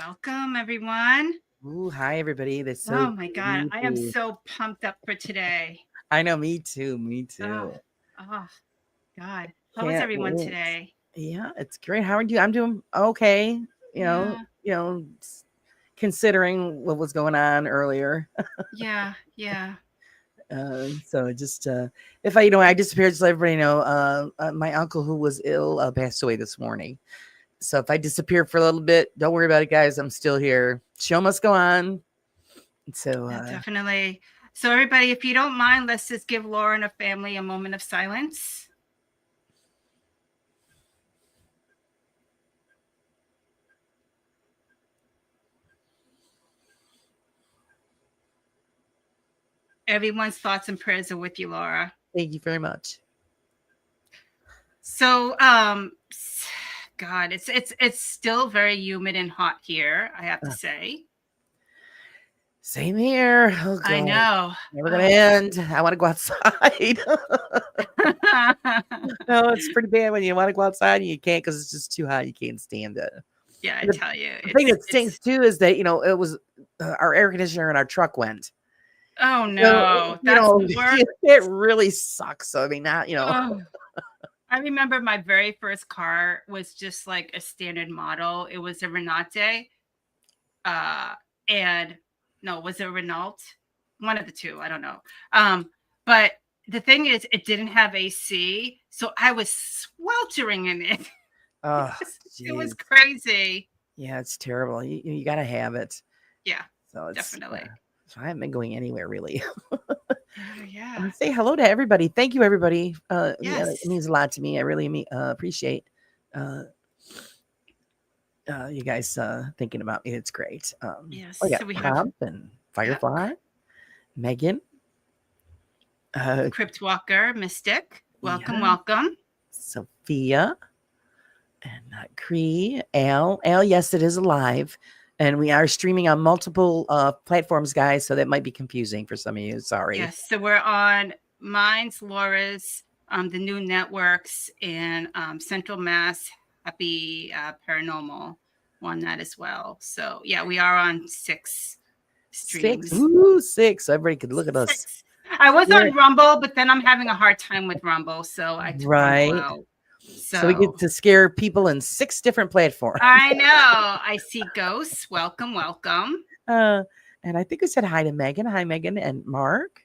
Welcome, everyone. Ooh, hi everybody. That's so Oh my God, I am creepy. so pumped up for today. I know, me too. Me Oh, too. oh God. How is Can't everyone wait. today? Yeah, it's great. How are you? I'm doing okay. Yeah, Considering what was going on earlier. yeah. So just if I disappeared, just let everybody know. My uncle who was ill passed away this morning. So if I disappear for a little bit, don't worry about it, guys. I'm still here. Show must go on. So Definitely. So everybody, if you don't mind, let's just give Laura and her family a moment of silence. Everyone's thoughts and prayers are with you, Laura. thank you very much. So, God, it's still very humid and hot here, I have to say. Same here. Oh, God. I know. Never gonna end. I want to go outside. No, it's pretty bad when you want to go outside and you can't because it's just too hot. You can't stand it. Yeah, I tell you. The thing that stinks too is that it was our air conditioner in our truck went. Oh no, that's the worst. It really sucks. So I mean, not Oh. I remember my very first car was just like a standard model. It was a Renate, and no, was it Renault? One of the two, I don't know. But the thing is, it didn't have AC, so I was sweltering in it. Oh, it was crazy. Yeah, it's terrible. You got to have it. Yeah, so it's, definitely. So I haven't been going anywhere really. Yeah. Say hello to everybody. Thank you, everybody. Yes. Yeah, it means a lot to me. I really appreciate you guys thinking about me. It's great. Yes. Oh yeah, So we Pop and Firefly, Megan, Crypt Walker, Mystic. Welcome. Sophia, and Cree, Al. Yes, it is alive. And we are streaming on multiple platforms, guys, so that might be confusing for some of you. Sorry. Yes, so we're on mine's, Laura's, the new networks, and Central Mass Happy Paranormal on that as well. So yeah, we are on 6 streams. 6. Ooh, 6. So everybody could look at us. 6. I was on Rumble, but then I'm having a hard time with Rumble, so I took Rumble out. So we get to scare people in 6 different platforms. I know. I see ghosts. Welcome. And I think we said hi to Megan. Hi, Megan and Mark.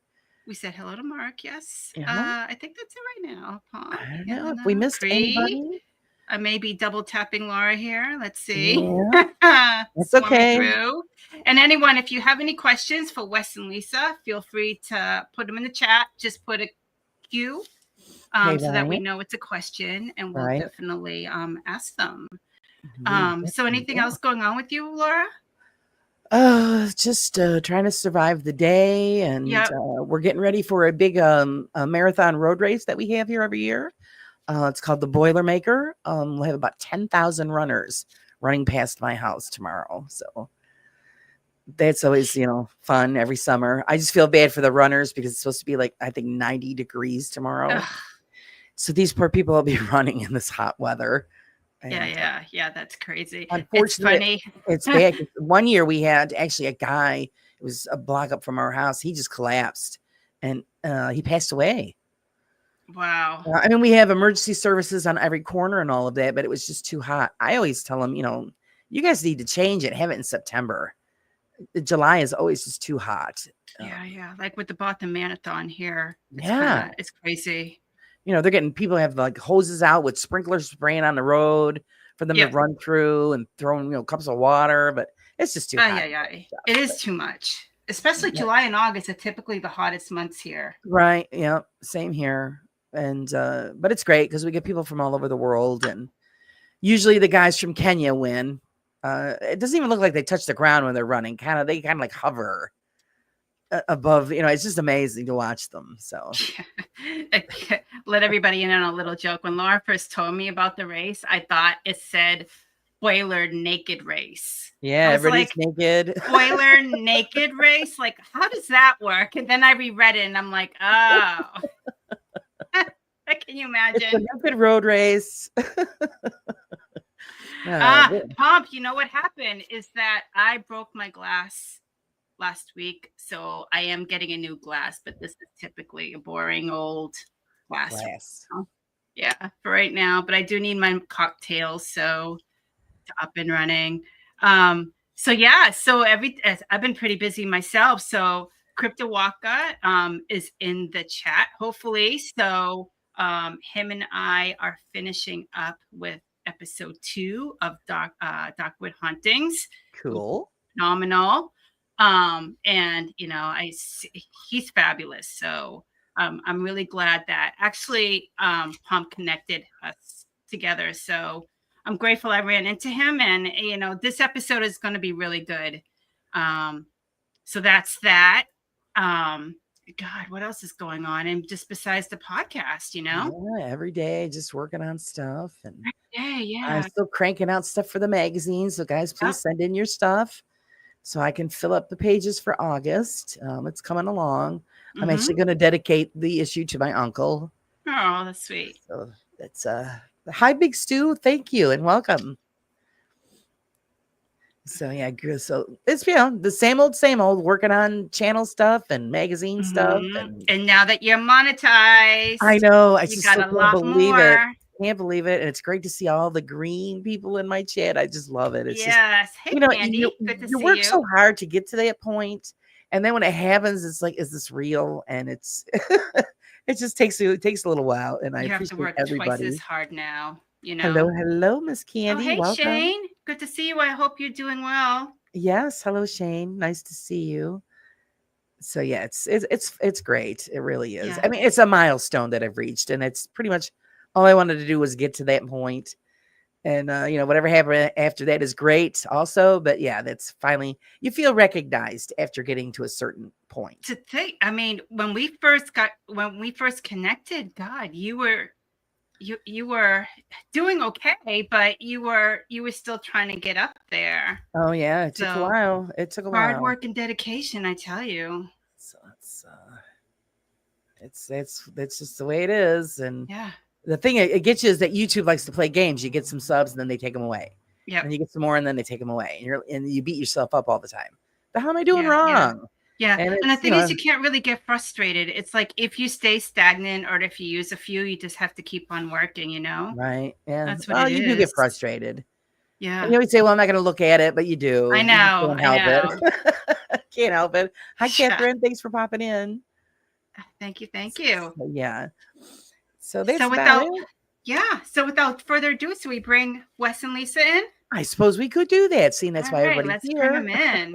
We said hello to Mark. Yes. Yeah. I think that's it right now. Huh? I don't know if we missed anybody. I may be double tapping Laura here. Let's see. Yeah. That's okay. Through. And anyone, if you have any questions for Wes and Lisa, feel free to put them in the chat. Just put a Q so that we know it's a question, and we'll definitely ask them. So anything else going on with you, Laura? Just trying to survive the day, and we're getting ready for a big a marathon road race that we have here every year. It's called the Boilermaker. We'll have about 10,000 runners running past my house tomorrow. So that's always, fun every summer. I just feel bad for the runners because it's supposed to be like, I think 90 degrees tomorrow. Ugh. So these poor people will be running in this hot weather. And yeah, that's crazy. Unfortunately, it's bad. One year we had actually a guy, it was a block up from our house. He just collapsed and he passed away. Wow. I mean, we have emergency services on every corner and all of that, but it was just too hot. I always tell them, you guys need to change it. Have it in September. July is always just too hot. Yeah. Like with the Boston Marathon here. It's crazy. They're getting people have like hoses out with sprinklers spraying on the road for them to run through and throwing, cups of water, but it's just too hot. Yeah. It is too much, especially July and August are typically the hottest months here. Right. Yeah. Same here. And, but it's great because we get people from all over the world, and usually the guys from Kenya win. It doesn't even look like they touch the ground when they're running. They kind of like hover above, it's just amazing to watch them. So let everybody in on a little joke. When Laura first told me about the race, I thought it said boiler naked race. Yeah, everybody's like, naked. Boiler naked race. Like, how does that work? And then I reread it and I'm like, oh. Can you imagine? It's a naked road race. Pomp, you know what happened is that I broke my glass last week, so I am getting a new glass, but this is typically a boring old glass. Yeah, for right now, but I do need my cocktails, so up and running. So yeah, so I've been pretty busy myself. So Crypto Waka is in the chat, hopefully. So him and I are finishing up with episode 2 of Darkwood Hauntings. Cool. Phenomenal. And you know, he's fabulous. So I'm really glad that actually Pump connected us together. So I'm grateful I ran into him, and you know, this episode is going to be really good. So that's that. God, what else is going on? And just besides the podcast, you know, every day just working on stuff, and yeah, I'm still cranking out stuff for the magazine. So guys, please send in your stuff so I can fill up the pages for August. It's coming along. I'm actually going to dedicate the issue to my uncle. Oh, that's sweet. So it's hi, Big Stu. Thank you and welcome. So yeah, so it's the same old working on channel stuff and magazine stuff. And now that you're monetized, I know I just got a lot more. Can't believe it. And it's great to see all the green people in my chat. I just love it. It's yes. Just, hey, Candy. Good to see you. You work so hard to get to that point. And then when it happens, it's like, is this real? And it's it just takes a little while. And I appreciate everybody. You have to work twice as hard now. You know. Hello, Miss Candy. Oh, hey, welcome. Shane. Good to see you. I hope you're doing well. Yes. Hello, Shane. Nice to see you. So yeah, it's great. It really is. Yeah. I mean, it's a milestone that I've reached, and it's pretty much all I wanted to do was get to that point. And you know, whatever happened after that is great also. But yeah, that's finally, you feel recognized after getting to a certain point. To think, I mean, when we first connected, God, you were doing okay, but you were still trying to get up there. Oh yeah, it took a while. It took a while. Hard work and dedication, I tell you. So it's just the way it is. And yeah, the thing it gets you is that YouTube likes to play games. You get some subs and then they take them away. Yeah, and you get some more and then they take them away, and you beat yourself up all the time. But how am I doing wrong? Yeah. And the thing is, you can't really get frustrated. It's like if you stay stagnant or if you use a few, you just have to keep on working, you know? Right. Yeah. That's what it is. You do get frustrated. Yeah. And you always say, well, I'm not going to look at it, but you do. I know. Can't help it. Can't help it. Hi, Catherine. Thanks for popping in. Thank you. So, yeah. So without further ado, so we bring Wes and Lisa in? I suppose we could do that, seeing that's why everybody's here. Let's bring them in.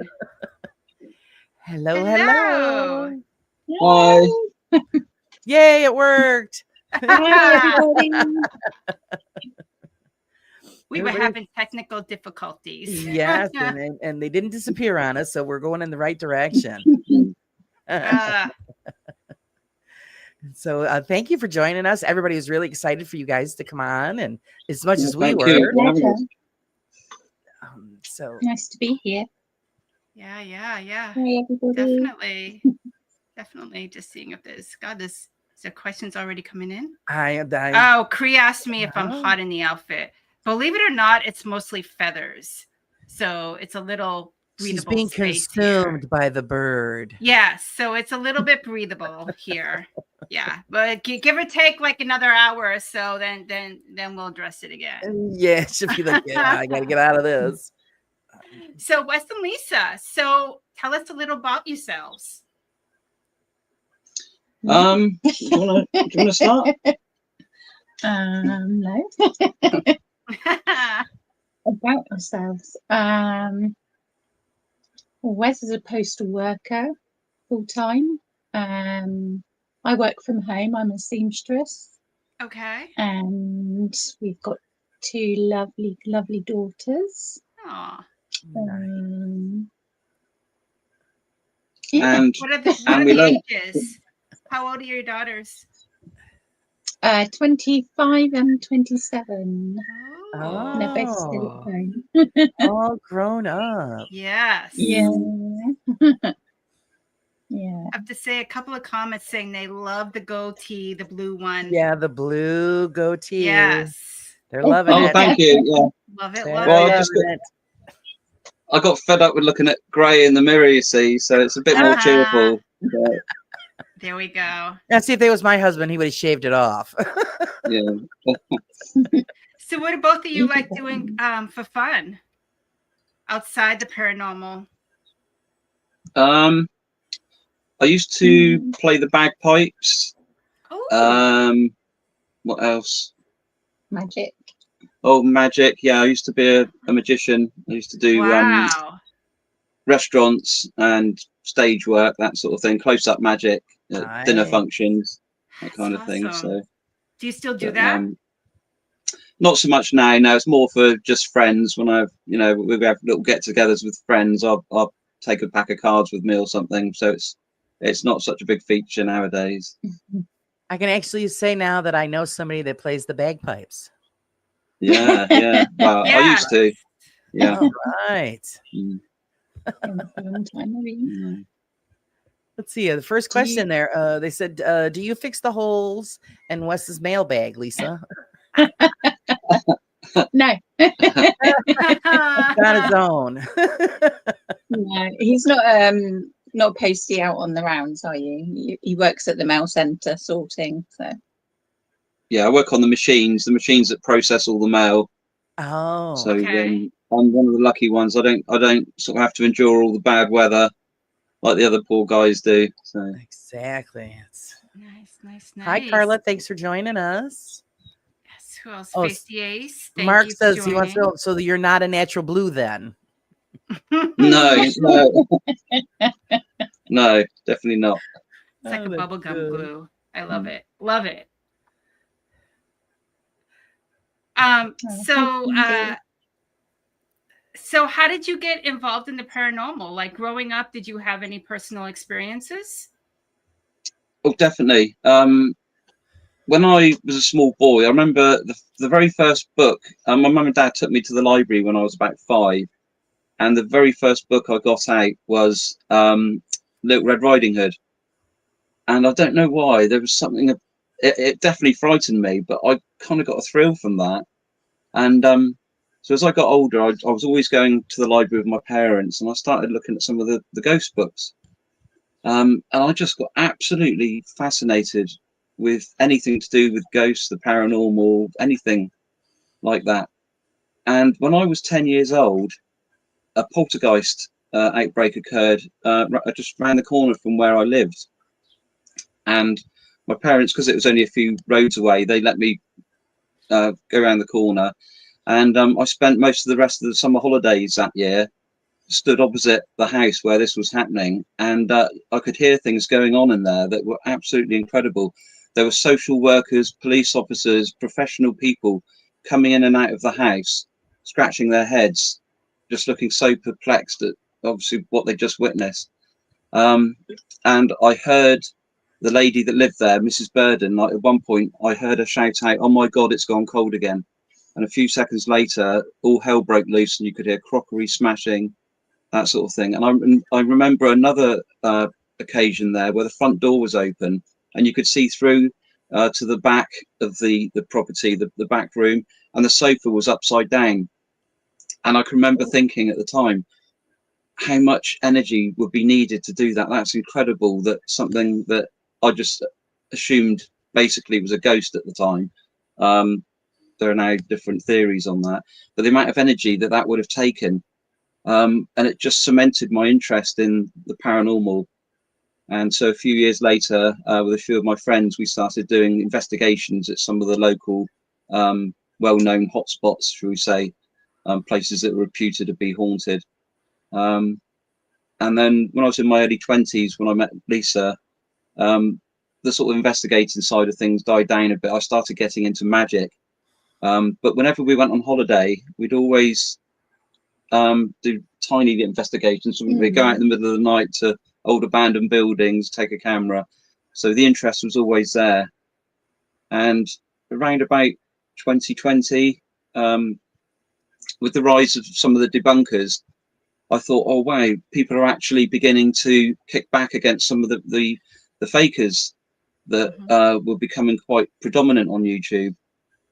Hello. Hi. Yay, it worked. Hi, everybody. We were having technical difficulties. Yes, and they didn't disappear on us, so we're going in the right direction. So thank you for joining us. Everybody was really excited for you guys to come on, and as much as we were. So nice to be here. Yeah. Hi, everybody. Definitely. Just seeing if there's questions already coming in. Cree asked me if I'm hot in the outfit. Believe it or not, it's mostly feathers, so it's a little breathable. She's being consumed by the bird. Yes, so it's a little bit breathable here. Yeah, but give or take like another hour or so, then we'll address it again. Yeah, it should be like, I got to get out of this. So Wes and Lisa, so tell us a little about yourselves. Do you want to start? No. About ourselves. Wes is a postal worker full time. I work from home. I'm a seamstress. Okay. And we've got 2 lovely daughters. Aww. And what are the ages? How old are your daughters? 25 and 27. Oh. They're both still at home. All grown up. Yes. Yeah. Yeah. I have to say a couple of comments saying they love the goatee, the blue one. Yeah, the blue goatee. Yes. They're loving it. Thank you. Yeah. Love it. They're Love Well, it. loving I got fed up with looking at grey in the mirror, you see, so it's a bit more cheerful. But, There we go. Now, see, if it was my husband, he would have shaved it off. yeah. So what do both of you like doing for fun outside the paranormal? I used to play the bagpipes. Oh, What else? Magic. Oh, magic. Yeah, I used to be a magician. I used to do wow. restaurants and stage work, that sort of thing, close-up magic, dinner Nice. functions, that That's kind of thing. awesome. So, Do you still do but, that? not so much now. Now it's more for just friends. When we have little get-togethers with friends, I'll take a pack of cards with me or something. So it's not such a big feature nowadays. I can actually say now that I know somebody that plays the bagpipes. Yeah, yeah. Well, I Yeah. used to. Yeah. All right. Mm. Been for a long time, maybe. Mm. Let's see. The first question there. They said, "Do you fix the holes in Wes's mailbag, Lisa?" No. Got his own. No, he's not posty out on the rounds, are you? He works at the mail centre sorting. So Yeah, I work on the machines that process all the mail. Oh, So Okay. I'm one of the lucky ones. I don't sort of have to endure all the bad weather like the other poor guys do. So exactly. Nice. Hi, Carla. Thanks for joining us. Yes. Who else? Oh, Face the Ace. Thank Mark you for says he wants to joining. know, so that you're not a natural blue then. no, no, definitely not. It's like a that's bubblegum good. glue. I love Mm. it. Love it. thank So you. so how did you get involved in the paranormal? Like growing up, did you have any personal experiences? Oh, definitely. When I was a small boy, I remember the very first book. My mum and dad took me to the library when I was about 5, and the very first book I got out was Little Red Riding Hood. And I don't know why, there was something. It definitely frightened me, but I kind of got a thrill from that. And so as I got older, I was always going to the library with my parents, and I started looking at some of the ghost books. And I just got absolutely fascinated with anything to do with ghosts, the paranormal, anything like that. And when I was 10 years old, a poltergeist outbreak occurred just around the corner from where I lived. And my parents, because it was only a few roads away, they let me go around the corner. And I spent most of the rest of the summer holidays that year stood opposite the house where this was happening, and I could hear things going on in there that were absolutely incredible. There were social workers, police officers, professional people coming in and out of the house, scratching their heads, just looking so perplexed at obviously what they just witnessed. And I heard the lady that lived there, Mrs. Burden, like at one point I heard her shout out, "Oh my God, it's gone cold again." And a few seconds later, all hell broke loose and you could hear crockery smashing, that sort of thing. And I remember another occasion there where the front door was open and you could see through to the back of the property, the back room, and the sofa was upside down. And I can remember thinking at the time, how much energy would be needed to do that? That's incredible. That something that I just assumed basically was a ghost at the time. There are now different theories on that, but the amount of energy that would have taken, and it just cemented my interest in the paranormal. And so a few years later, with a few of my friends, we started doing investigations at some of the local well-known hotspots, shall we say, places that were reputed to be haunted. And then when I was in my early 20s, when I met Lisa, the sort of investigating side of things died down a bit. I started getting into magic. But whenever we went on holiday, we'd always do tiny investigations. We'd go out in the middle of the night to old abandoned buildings, take a camera. So the interest was always there. And around about 2020, with the rise of some of the debunkers, I thought, oh wow, people are actually beginning to kick back against some of the fakers that were becoming quite predominant on YouTube.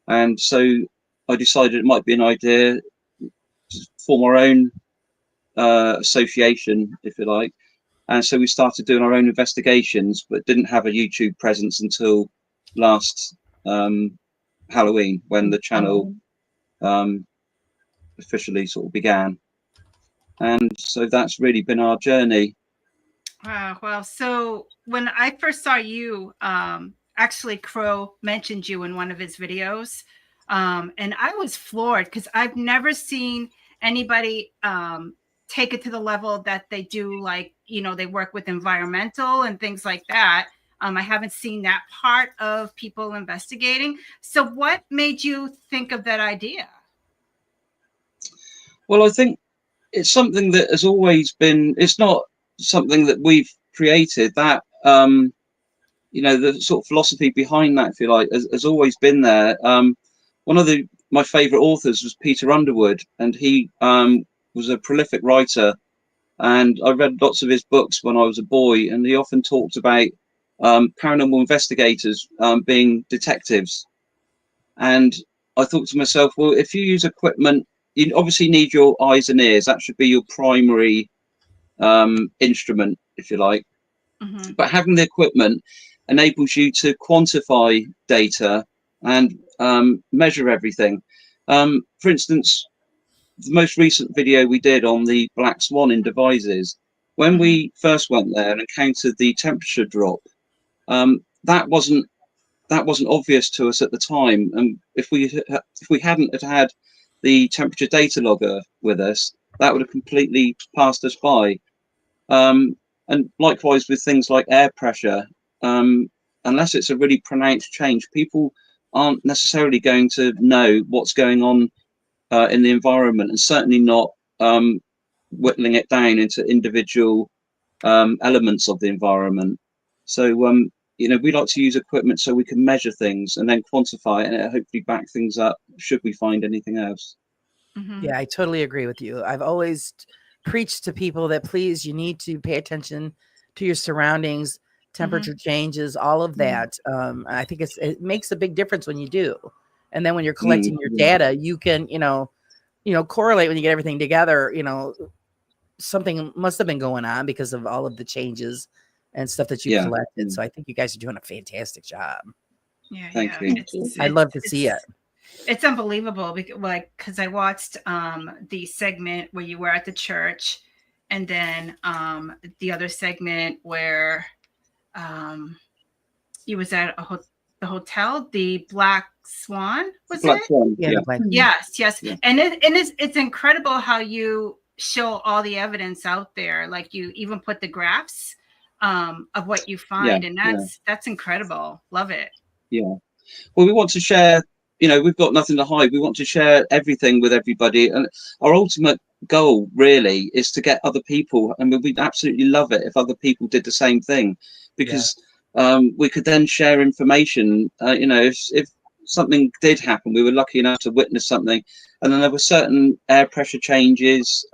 And so I decided it might be an idea to form our own association, if you like. And so we started doing our own investigations, but didn't have a YouTube presence until last Halloween, when the channel officially sort of began. And so that's really been our journey. Wow. Well, so when I first saw you, actually Crow mentioned you in one of his videos. And I was floored because I've never seen anybody take it to the level that they do. Like, you know, they work with environmental and things like that. I haven't seen that part of people investigating. So what made you think of that idea? Well, I think it's something that has always been, it's not something that we've created. That you know, the sort of philosophy behind that, if you like, has always been there. One of my favorite authors was Peter Underwood, and he was a prolific writer, and I read lots of his books when I was a boy, and he often talked about paranormal investigators being detectives. And I thought to myself, well, if you use equipment, you obviously need your eyes and ears. That should be your primary instrument, if you like. Mm-hmm. But having the equipment enables you to quantify data and measure everything. For instance, the most recent video we did on the black swan in Devizes, when we first went there and encountered the temperature drop, that wasn't obvious to us at the time. And if we hadn't had the temperature data logger with us, that would have completely passed us by. And likewise with things like air pressure, unless it's a really pronounced change, people aren't necessarily going to know what's going on in the environment, and certainly not whittling it down into individual elements of the environment. So you know, we like to use equipment so we can measure things and then quantify it, and it hopefully back things up should we find anything else. Mm-hmm. Yeah, I totally agree with you. I've always preached to people that please, you need to pay attention to your surroundings, temperature changes, all of that. I think it makes a big difference when you do. And then when you're collecting your data, you can, you know, correlate when you get everything together, you know, something must have been going on because of all of the changes and stuff that you collected. So I think you guys are doing a fantastic job. Yeah, Thank you. I'd love to see it. It's unbelievable because I watched the segment where you were at the church, and then the other segment where you was at the hotel, the Black Swan, was Black it? Swan, yeah. Yes. Yeah. And it's incredible how you show all the evidence out there. Like you even put the graphs of what you find, and that's incredible. Love it. Yeah. Well, we want to share, you know, we've got nothing to hide. We want to share everything with everybody. And our ultimate goal really is to get other people. I mean, we'd absolutely love it if other people did the same thing, because we could then share information. You know, if something did happen, we were lucky enough to witness something, and then there were certain air pressure changes,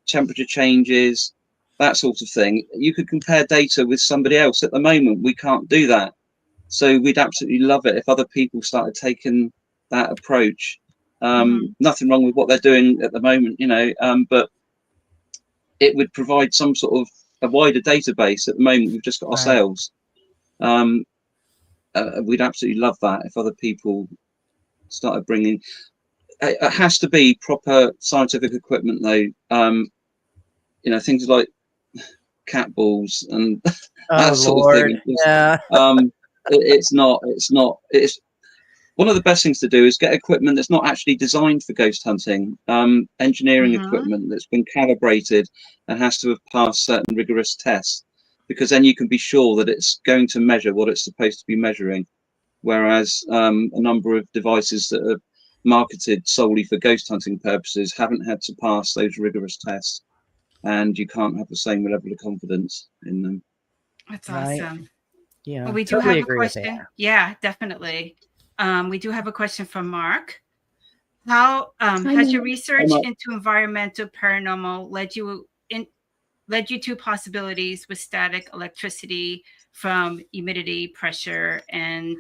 temperature changes, that sort of thing. You could compare data with somebody else. At the moment, we can't do that. So we'd absolutely love it if other people started taking that approach. Nothing wrong with what they're doing at the moment, you know, but it would provide some sort of a wider database. At the moment, we've just got ourselves. We'd absolutely love that if other people started bringing. It has to be proper scientific equipment, though. You know, things like cat balls and that sort of thing. It's one of the best things to do is get equipment that's not actually designed for ghost hunting, engineering equipment that's been calibrated and has to have passed certain rigorous tests, because then you can be sure that it's going to measure what it's supposed to be measuring. Whereas a number of devices that are marketed solely for ghost hunting purposes haven't had to pass those rigorous tests, and you can't have the same level of confidence in them. That's awesome. Yeah, well, we do have a question. Yeah, definitely. We do have a question from Mark. How has your research into environmental paranormal led you to possibilities with static electricity from humidity, pressure, and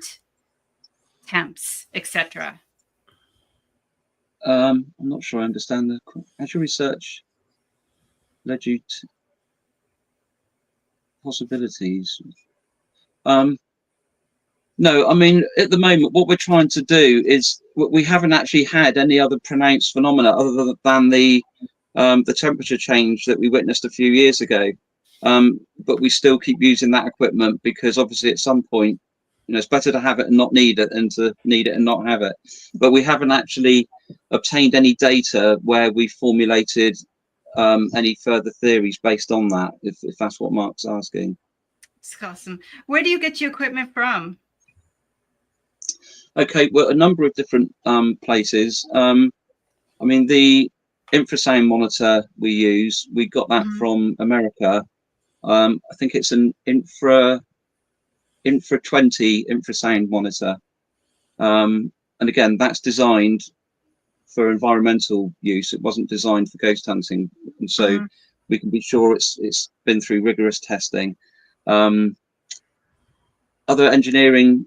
temps, etc.? I'm not sure I understand the. Has your research led you to possibilities? No, I mean, at the moment, what we're trying to do is we haven't actually had any other pronounced phenomena other than the temperature change that we witnessed a few years ago. But we still keep using that equipment because obviously at some point, it's better to have it and not need it than to need it and not have it. But we haven't actually obtained any data where we formulated any further theories based on that, if that's what Mark's asking. It's awesome. Where do you get your equipment from? Okay, well, a number of different places. I mean, the infrasound monitor we use, we got that from America. I think it's an Infra 20 infrasound monitor. And again, that's designed for environmental use. It wasn't designed for ghost hunting. And so we can be sure it's been through rigorous testing. Other engineering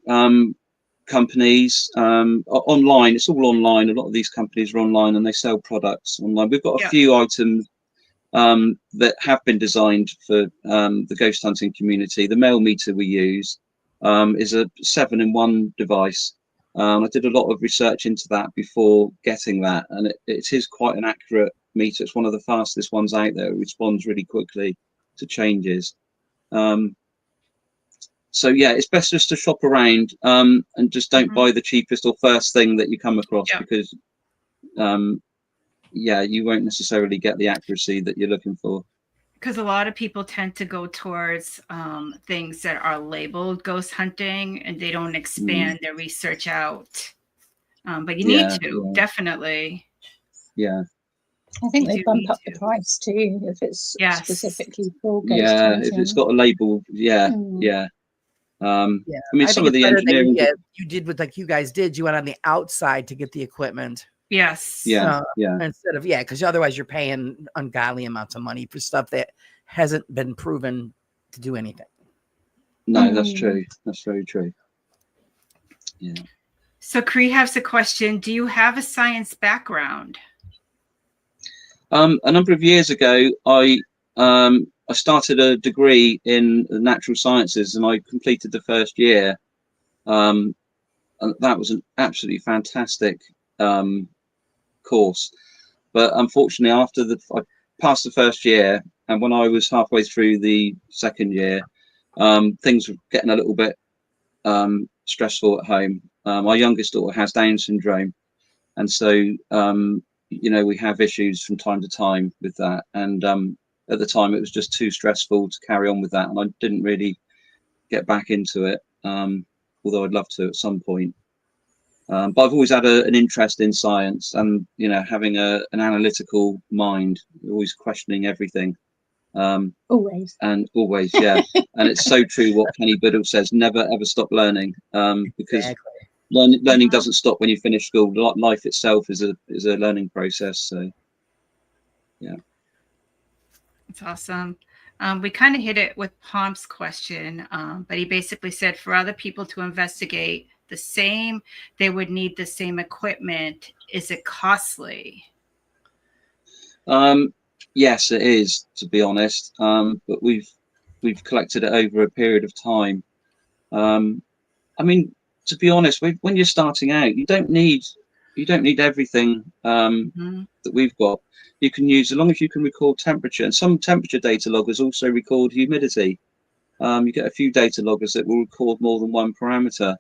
companies online, it's all online. A lot of these companies are online and they sell products online. We've got a few items that have been designed for the ghost hunting community. The male meter we use is a 7-in-1 device. I did a lot of research into that before getting that, and it is quite an accurate meter. It's one of the fastest ones out there. It responds really quickly to changes. So yeah, it's best just to shop around and just don't buy the cheapest or first thing that you come across because you won't necessarily get the accuracy that you're looking for. Because a lot of people tend to go towards things that are labeled ghost hunting and they don't expand their research out. But you need to, definitely. Yeah. I think they bump up the price too if it's specifically for ghost hunting. If it's got a label, I mean, some of the engineering you did with like you guys did, you went on the outside to get the equipment. Yes. Instead of because otherwise you're paying ungodly amounts of money for stuff that hasn't been proven to do anything. No, that's true. That's very true. Yeah. So Cree has a question. Do you have a science background? A number of years ago, I started a degree in the natural sciences, and I completed the first year. And that was an absolutely fantastic course. But unfortunately, after I passed the first year, and when I was halfway through the second year, things were getting a little bit stressful at home. My youngest daughter has Down syndrome, and so we have issues from time to time with that. And at the time, it was just too stressful to carry on with that, and I didn't really get back into it, although I'd love to at some point. But I've always had an interest in science, and having an analytical mind, always questioning everything. Always. And it's so true what Kenny Biddle says: never ever stop learning, because learning doesn't stop when you finish school. Life itself is a learning process. So yeah, it's awesome. We kind of hit it with Pom's question, but he basically said for other people to investigate the same, they would need the same equipment. Is it costly? Yes, it is, to be honest. But we've collected it over a period of time. I mean, to be honest, when you're starting out, you don't need everything that we've got. You can use, as long as you can record temperature, and some temperature data loggers also record humidity. You get a few data loggers that will record more than one parameter,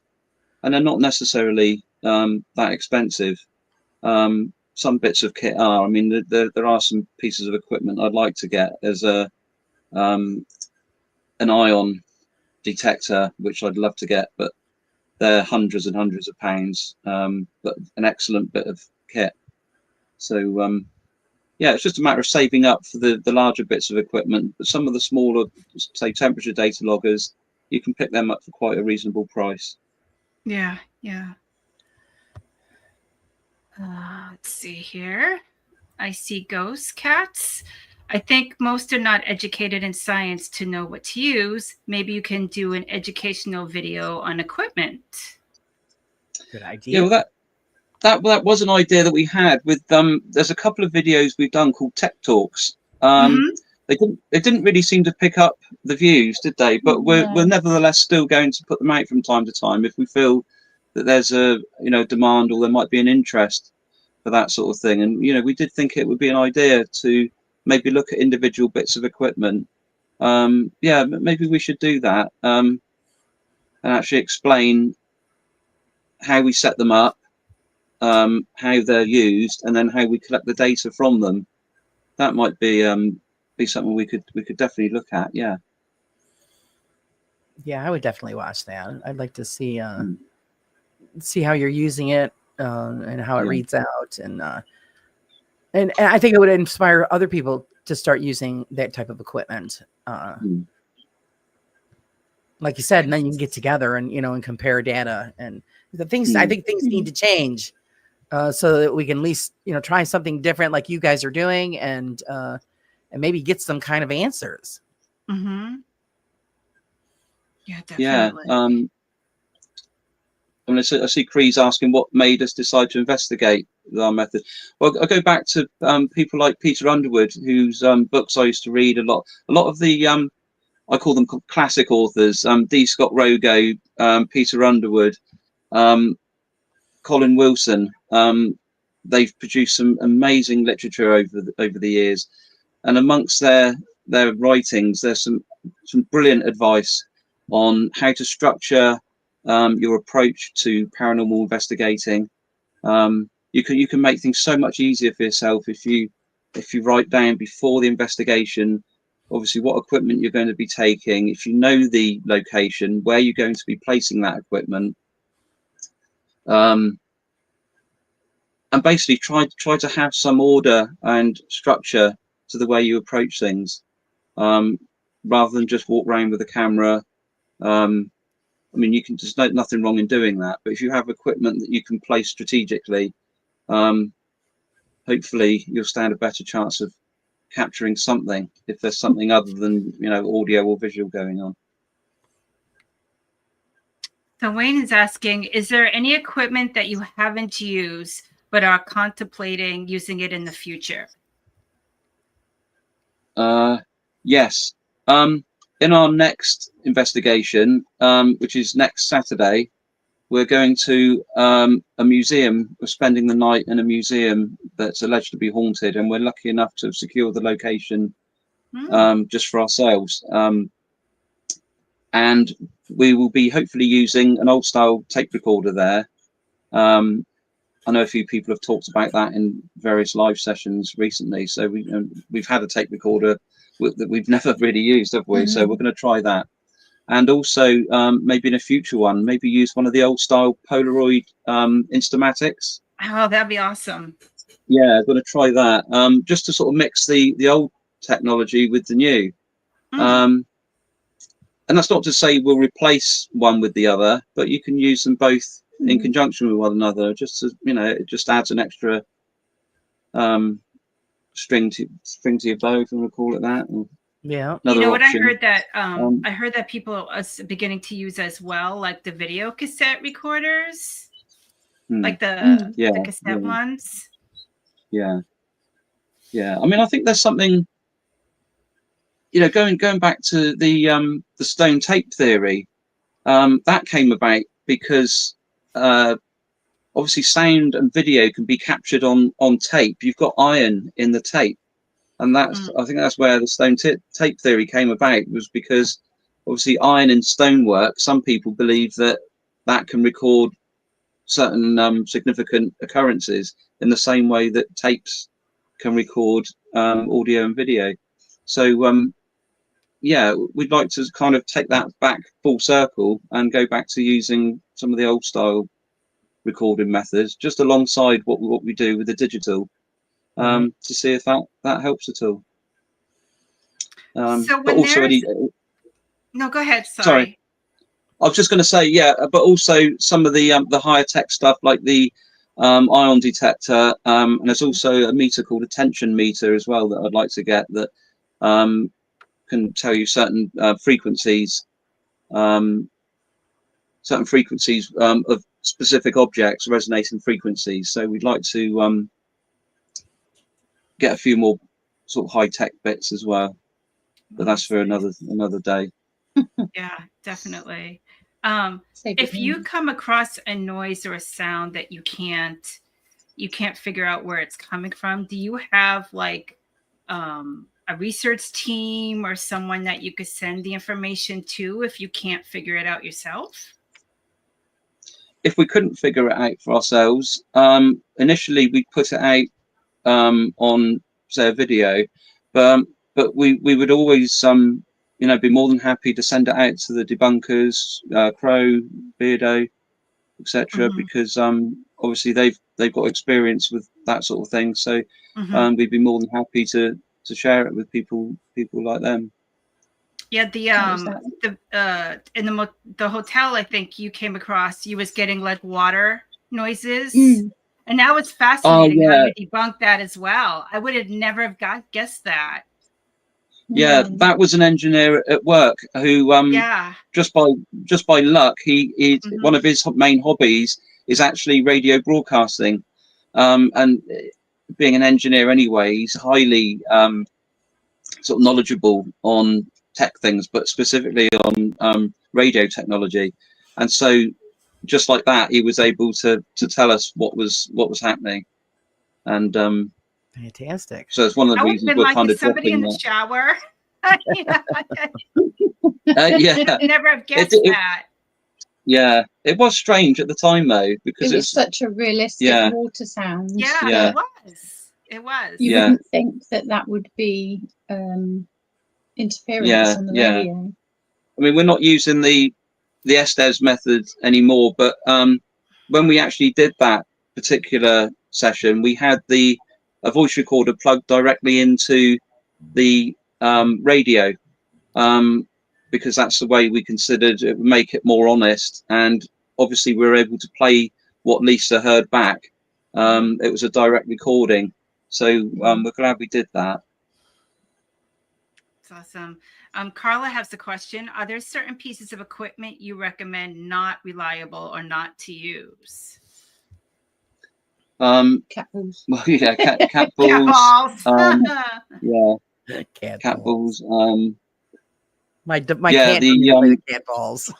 and they're not necessarily that expensive. Some bits of kit are. I mean, there are some pieces of equipment I'd like to get. There's an ion detector, which I'd love to get, but they're hundreds and hundreds of pounds, but an excellent bit of kit. So it's just a matter of saving up for the larger bits of equipment. But some of the smaller, say, temperature data loggers, you can pick them up for quite a reasonable price. Yeah. Let's see here. I see ghost cats. I think most are not educated in science to know what to use. Maybe you can do an educational video on equipment. Good idea. Yeah, that was an idea that we had with there's a couple of videos we've done called Tech Talks. They didn't really seem to pick up the views, did they? But we're nevertheless still going to put them out from time to time if we feel that there's a demand, or there might be an interest for that sort of thing. And we did think it would be an idea to maybe look at individual bits of equipment. Yeah, maybe we should do that, and actually explain how we set them up, how they're used, and then how we collect the data from them. That might be something we could definitely look at. Yeah, I would definitely watch that. I'd like to see how you're using it, and how it reads out, and I think it would inspire other people to start using that type of equipment. Like you said, and then you can get together and and compare data and the things. I think things need to change, so that we can at least try something different, like you guys are doing, and maybe get some kind of answers. Yeah, definitely. Yeah. I see Cree's asking what made us decide to investigate our method. Well, I go back to people like Peter Underwood, whose books I used to read a lot. A lot of the I call them classic authors: D. Scott Rogo, Peter Underwood, Colin Wilson. They've produced some amazing literature over the years, and amongst their writings, there's some brilliant advice on how to structure your approach to paranormal investigating. You can make things so much easier for yourself if you write down before the investigation, obviously what equipment you're going to be taking, if you know the location where you're going to be placing that equipment, and basically try to have some order and structure to the way you approach things, rather than just walk around with a camera. I mean, you can just nothing wrong in doing that, but if you have equipment that you can place strategically, hopefully you'll stand a better chance of capturing something if there's something other than audio or visual going on. So Wayne is asking, is there any equipment that you haven't used but are contemplating using it in the future? Yes. In our next investigation, which is next Saturday, we're going to a museum. We're spending the night in a museum that's alleged to be haunted, and we're lucky enough to have secured the location just for ourselves. And we will be hopefully using an old style tape recorder there. I know a few people have talked about that in various live sessions recently. So we've had a tape recorder that we've never really used, have we? So we're going to try that. And also maybe in a future one, maybe use one of the old style Polaroid Instamatics. Oh, that'd be awesome. Yeah, I'm going to try that, just to sort of mix the old technology with the new. And that's not to say we'll replace one with the other, but you can use them both in conjunction with one another, just to, it just adds an extra string to your bow, if you want to call it that. Yeah. What I heard that I heard that people are beginning to use as well, like the video cassette recorders, like the cassette ones. Yeah. I mean, I think there's something, going back to the stone tape theory, that came about because obviously sound and video can be captured on tape. You've got iron in the tape, and that's I think that's where the stone tape theory came about, was because obviously iron in stonework, some people believe that can record certain significant occurrences in the same way that tapes can record audio and video. So yeah, we'd like to kind of take that back full circle and go back to using some of the old style recording methods, just alongside what we do with the digital, to see if that helps at all. So but also no, go ahead. Sorry. I was just going to say, yeah, but also some of the higher tech stuff, like the ion detector, and there's also a meter called a tension meter as well that I'd like to get, that can tell you certain frequencies of specific objects resonating frequencies. So we'd like to get a few more sort of high-tech bits as well, but that's for another day. Yeah, definitely. If you come across a noise or a sound that you can't figure out where it's coming from, do you have like a research team or someone that you could send the information to if you can't figure it out yourself? If we couldn't figure it out for ourselves, initially we put it out on, say, a video, but we would always you know, be more than happy to send it out to the debunkers, Crow, Beardo, etc., because obviously they've got experience with that sort of thing. So we'd be more than happy to share it with people like them. Yeah, in the hotel, I think you came across, you was getting like water noises, and that was fascinating how you debunked that as well. I would have never guessed that. Yeah, that was an engineer at work who just by luck, he one of his main hobbies is actually radio broadcasting, and being an engineer anyway, he's highly sort of knowledgeable on tech things, but specifically on radio technology. And so just like that, he was able to tell us what was happening. And fantastic. So it's one of the reasons we're kind of somebody dropping in the shower. Yeah, never have guessed that. Yeah, it was strange at the time though, because it's such a realistic water sound. Yeah, it was. It was. You wouldn't think that would be interference on the radio. I mean, we're not using the Estes method anymore, but when we actually did that particular session, we had a voice recorder plugged directly into the radio, because that's the way we considered it would make it more honest. And obviously we were able to play what Lisa heard back. It was a direct recording, so we're glad we did that. That's awesome. Carla has a question. Are there certain pieces of equipment you recommend not reliable or not to use? Cat balls. Well, yeah, cat balls. Cat balls. My cat the cat balls.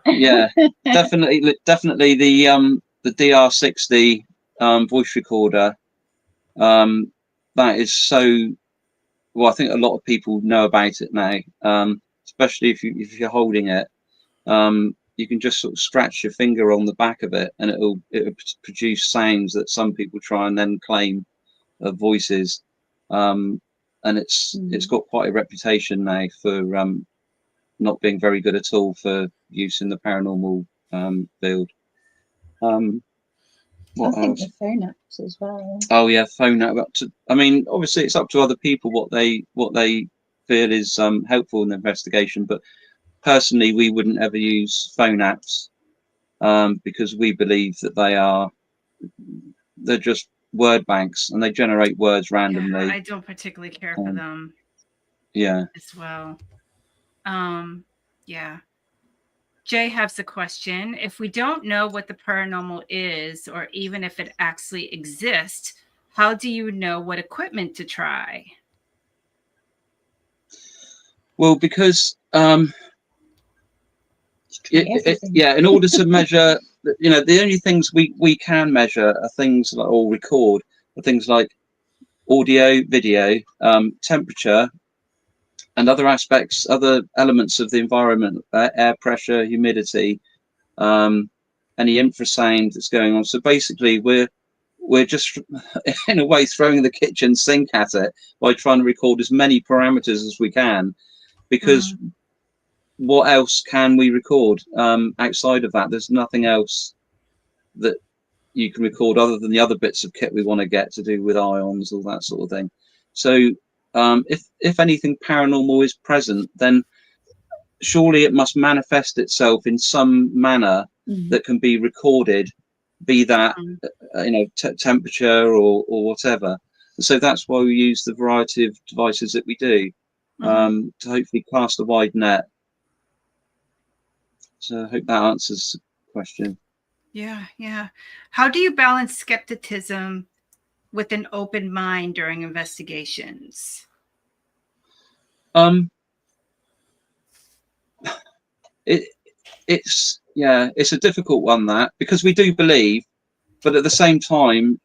Yeah, definitely the DR60 voice recorder. That is so. Well, I think a lot of people know about it now, especially if you're holding it. You can just sort of scratch your finger on the back of it, and it'll produce sounds that some people try and then claim are voices. And it's got quite a reputation now for not being very good at all for use in the paranormal field. What I think the phone apps as well. Oh yeah, phone app. I mean, obviously it's up to other people what they feel is helpful in the investigation, but personally we wouldn't ever use phone apps because we believe that they're just word banks and they generate words randomly. Yeah, I don't particularly care for them. Yeah. As well. Yeah. Jay has a question. If we don't know what the paranormal is, or even if it actually exists, how do you know what equipment to try? Well, because in order to measure, the only things we can measure are things like, or record, are things like audio, video, temperature, and other aspects, other elements of the environment, air pressure, humidity, any infrasound that's going on. So basically, we're just in a way throwing the kitchen sink at it by trying to record as many parameters as we can, because what else can we record outside of that? There's nothing else that you can record other than the other bits of kit we want to get to do with ions, all that sort of thing. So if anything paranormal is present, then surely it must manifest itself in some manner that can be recorded, be that temperature or whatever. So that's why we use the variety of devices that we do, to hopefully cast a wide net. So I hope that answers the question. Yeah, yeah. How do you balance skepticism with an open mind during investigations? It's a difficult one, that, because we do believe, but at the same time,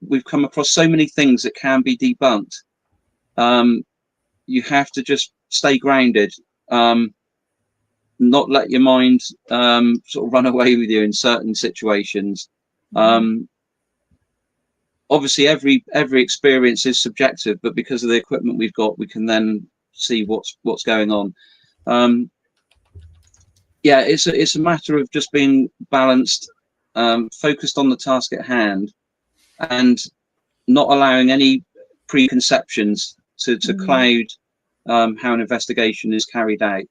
we've come across so many things that can be debunked. You have to just stay grounded, not let your mind sort of run away with you in certain situations. Obviously, every experience is subjective, but because of the equipment we've got, we can then see what's going on. Yeah, it's a matter of just being balanced, focused on the task at hand, and not allowing any preconceptions to cloud how an investigation is carried out.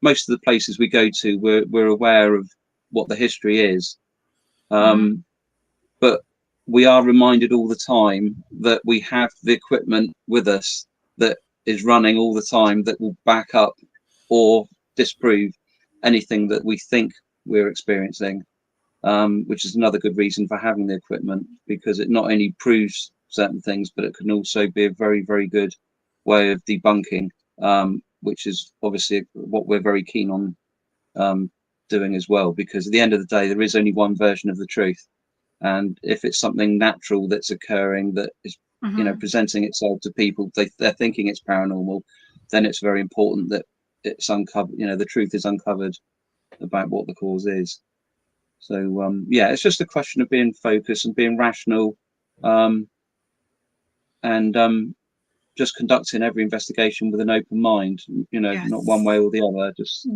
Most of the places we go to, we're aware of what the history is, but we are reminded all the time that we have the equipment with us that is running all the time, that will back up or disprove anything that we think we're experiencing, which is another good reason for having the equipment, because it not only proves certain things, but it can also be a very, very good way of debunking, which is obviously what we're very keen on doing as well, because at the end of the day, there is only one version of the truth. And if it's something natural that's occurring, that is, you know, presenting itself to people, they're thinking it's paranormal, then it's very important that it's uncovered, you know, the truth is uncovered about what the cause is. So yeah, it's just a question of being focused and being rational, and just conducting every investigation with an open mind, you know, not one way or the other. Just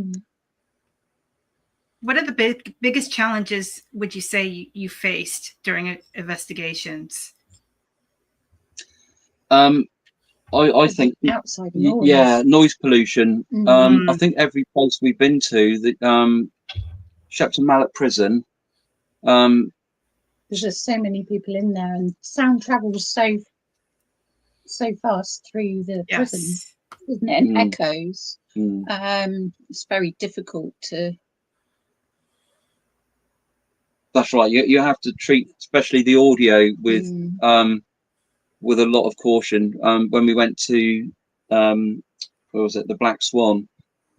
what are the biggest challenges would you say you faced during investigations? I think outside noise. Yeah, noise pollution. I think every place we've been to, the Shepton Mallet prison, because there's so many people in there, and sound travels so fast through the prison, isn't it? And echoes. It's very difficult to. That's right. You have to treat, especially the audio, with a lot of caution. When we went to where was it, the Black Swan,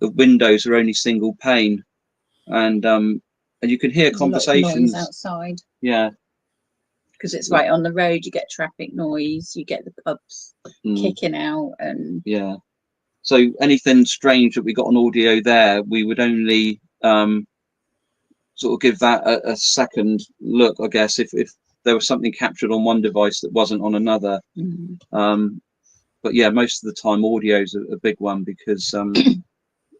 the windows are only single pane, and you can hear conversations noise outside. Yeah, because it's right on the road. You get traffic noise, you get the pubs kicking out, and so anything strange that we got on audio there, we would only sort of give that a second look, I guess, if there was something captured on one device that wasn't on another. But yeah, most of the time audio is a big one, because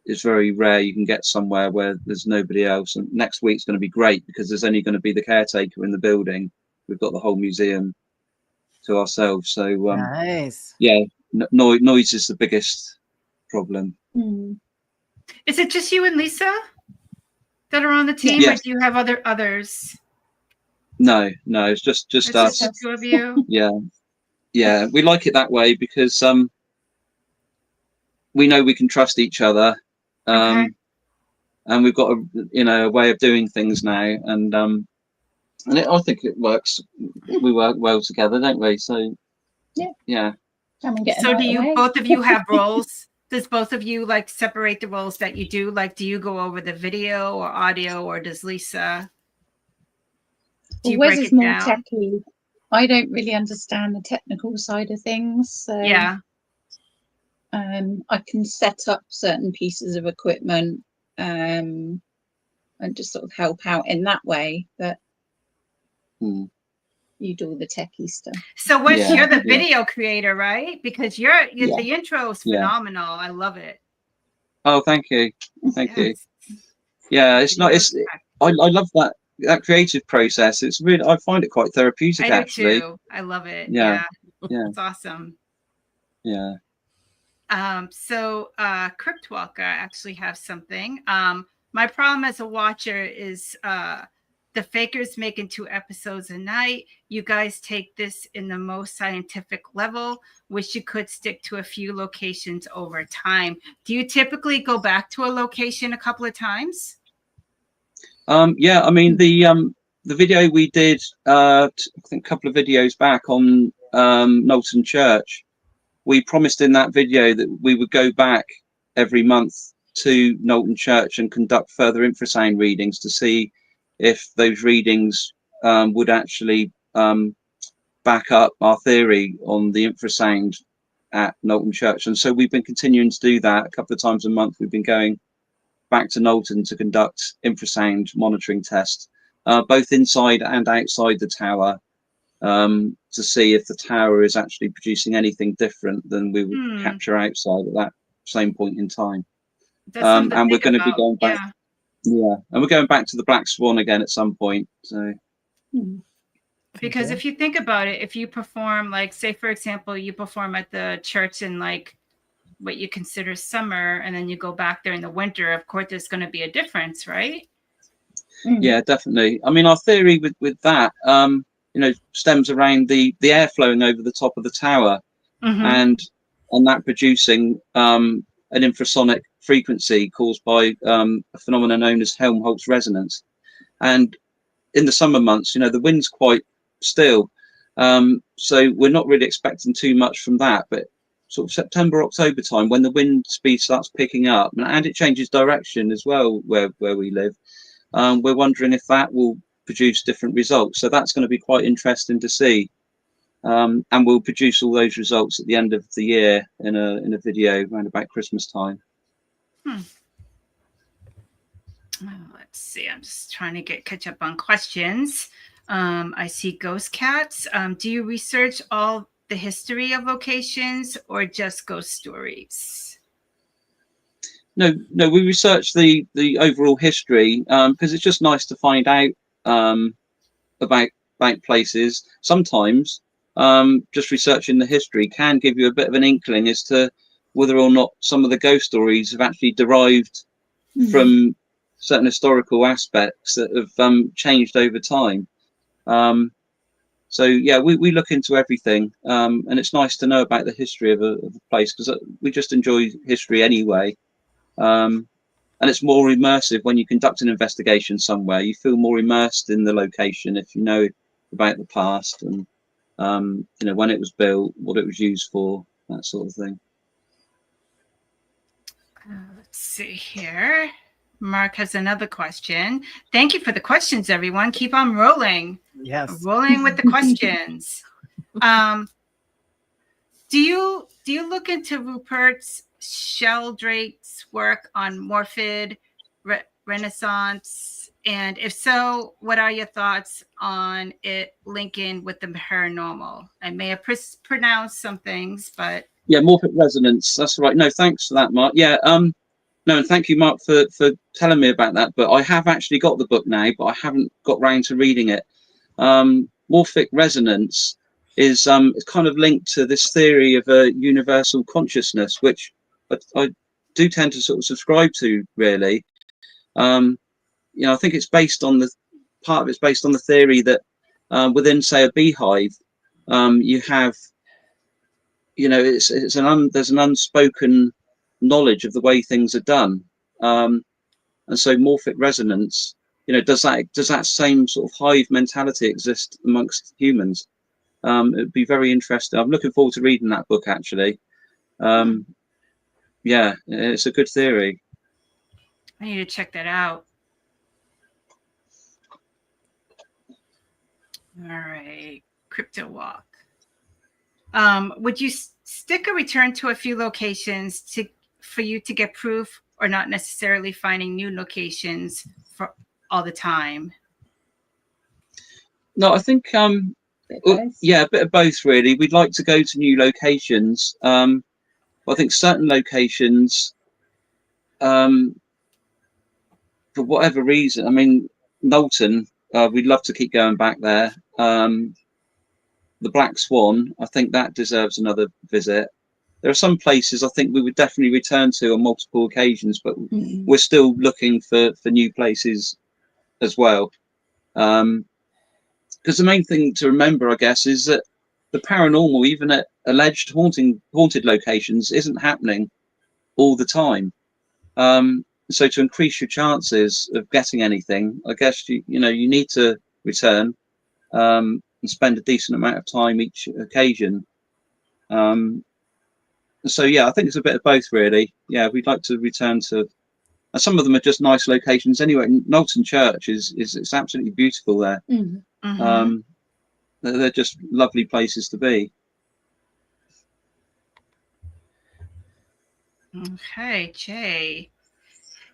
it's very rare you can get somewhere where there's nobody else. And next week's going to be great, because there's only going to be the caretaker in the building. We've got the whole museum to ourselves. So nice. Yeah, noise is the biggest problem. Is it just you and Lisa that are on the team, or do you have others? No, it's just us. Just the two of you. Yeah, we like it that way, because we know we can trust each other, and we've got a way of doing things now, and I think it works. We work well together, don't we? So yeah. So do both of you have roles? Does both of you like separate the roles that you do? Like, do you go over the video or audio, or does Lisa? Do you break it down? Techie. I don't really understand the technical side of things, so I can set up certain pieces of equipment and just sort of help out in that way. But you do all the techie stuff. So you're the video creator, right? Because the intro is phenomenal. I love it. Oh, thank you. You. Yeah, I love that creative process. It's really, I find it quite therapeutic. I do too. I love it. Yeah. It's awesome. Yeah. So Cryptwalker, I actually have something. My problem as a watcher is the fakers making 2 episodes a night. You guys take this in the most scientific level, which you could stick to a few locations over time. Do you typically go back to a location a couple of times? Yeah, I mean the video we did, I think a couple of videos back on Knowlton Church, we promised in that video that we would go back every month to Knowlton Church and conduct further infrasound readings to see if those readings would actually back up our theory on the infrasound at Knowlton Church. And so we've been continuing to do that a couple of times a month. We've been going back to Knowlton to conduct infrasound monitoring tests, both inside and outside the tower, to see if the tower is actually producing anything different than we would capture outside at that same point in time. And we're going to be going back. Yeah, and we're going back to the Black Swan again at some point. So, because if you think about it, if you perform, like, say for example, you perform at the church in like what you consider summer, and then you go back there in the winter, of course there's going to be a difference, right? Yeah, definitely. I mean, our theory with that stems around the air flowing over the top of the tower, and that producing an infrasonic frequency caused by a phenomenon known as Helmholtz resonance. And in the summer months, the wind's quite still, so we're not really expecting too much from that. But sort of September, October time, when the wind speed starts picking up and it changes direction as well where we live, we're wondering if that will produce different results. So that's going to be quite interesting to see, and we'll produce all those results at the end of the year in a video around about Christmas time. Let's see, I'm just trying to catch up on questions. I see Ghost Cats. Do you research all the history of locations or just ghost stories? No, we research the overall history, because it's just nice to find out about places. Sometimes just researching the history can give you a bit of an inkling as to whether or not some of the ghost stories have actually derived from certain historical aspects that have changed over time. So yeah, we look into everything, and it's nice to know about the history of a place, because we just enjoy history anyway. And it's more immersive when you conduct an investigation somewhere. You feel more immersed in the location if you know about the past and when it was built, what it was used for, that sort of thing. Let's see here. Mark has another question. Thank you for the questions, everyone. Keep on rolling. Yes. Rolling with the questions. Do you look into Rupert Sheldrake's work on Morphid Renaissance? And if so, what are your thoughts on it linking with the paranormal? I may have pronounced some things, but... Yeah, Morphic resonance. That's right. No, thanks for that, Mark. Yeah, no, and thank you, Mark, for telling me about that. But I have actually got the book now, but I haven't got round to reading it. Morphic resonance is kind of linked to this theory of a universal consciousness, which I do tend to sort of subscribe to, really. I think it's based on part of it's based on the theory that within, say, a beehive, you have, there's an unspoken knowledge of the way things are done, and so morphic resonance, does that same sort of hive mentality exist amongst humans? It'd be very interesting. I'm looking forward to reading that book, actually. Yeah, it's a good theory. I need to check that out. All right, Crypto Walk. Would you stick or return to a few locations for you to get proof, or not necessarily finding new locations for all the time? No, I think yeah, a bit of both, really. We'd like to go to new locations. I think certain locations, for whatever reason, I mean, Knowlton, we'd love to keep going back there. The Black Swan, I think that deserves another visit. There are some places I think we would definitely return to on multiple occasions, but we're still looking for new places as well. Because the main thing to remember, I guess, is that the paranormal, even at alleged haunted locations, isn't happening all the time. So to increase your chances of getting anything, I guess you need to return and spend a decent amount of time each occasion. So yeah, I think it's a bit of both, really. Yeah, we'd like to return to. And some of them are just nice locations anyway. Knowlton Church is it's absolutely beautiful there. Mm-hmm. They're just lovely places to be. Okay, Jay.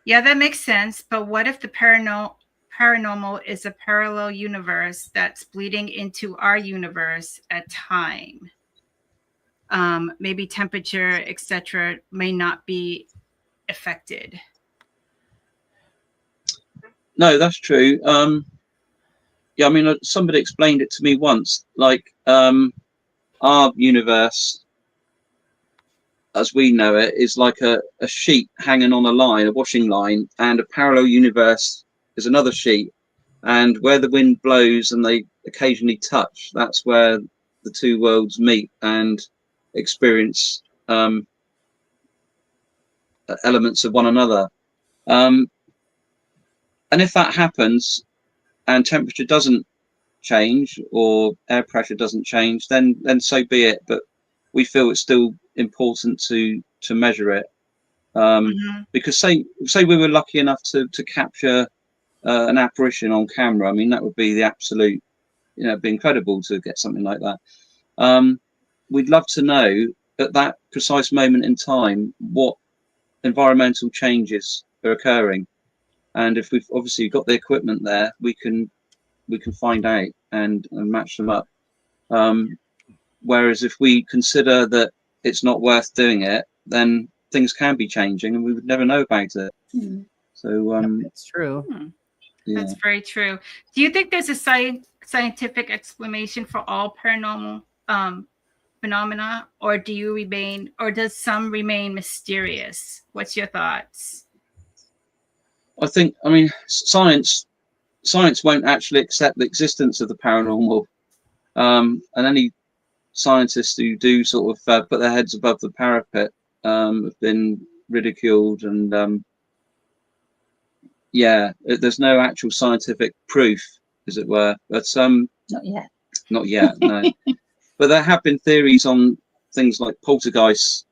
Yeah, that makes sense. But what if the paranormal is a parallel universe that's bleeding into our universe at time? Maybe temperature, etc., may not be affected. No, that's true. Yeah, I mean, somebody explained it to me once. Like our universe, as we know it, is like a sheet hanging on a line, a washing line, and a parallel universe is another sheet. And where the wind blows and they occasionally touch, that's where the two worlds meet and experience elements of one another. And if that happens and temperature doesn't change or air pressure doesn't change, then so be it. But we feel it's still important to measure it, because say we were lucky enough to capture an apparition on camera. I mean, that would be the absolute, it'd be incredible to get something like that. We'd love to know at that precise moment in time what environmental changes are occurring, and if we've obviously got the equipment there, we can find out and match them up. Whereas if we consider that it's not worth doing it, then things can be changing and we would never know about it. So that's true. Yeah. That's very true. Do you think there's a scientific explanation for all paranormal phenomena, or does some remain mysterious? What's your thoughts? I mean, science won't actually accept the existence of the paranormal, and any scientists who do sort of put their heads above the parapet have been ridiculed, and yeah, there's no actual scientific proof, as it were. But not yet, no. But there have been theories on things like poltergeists,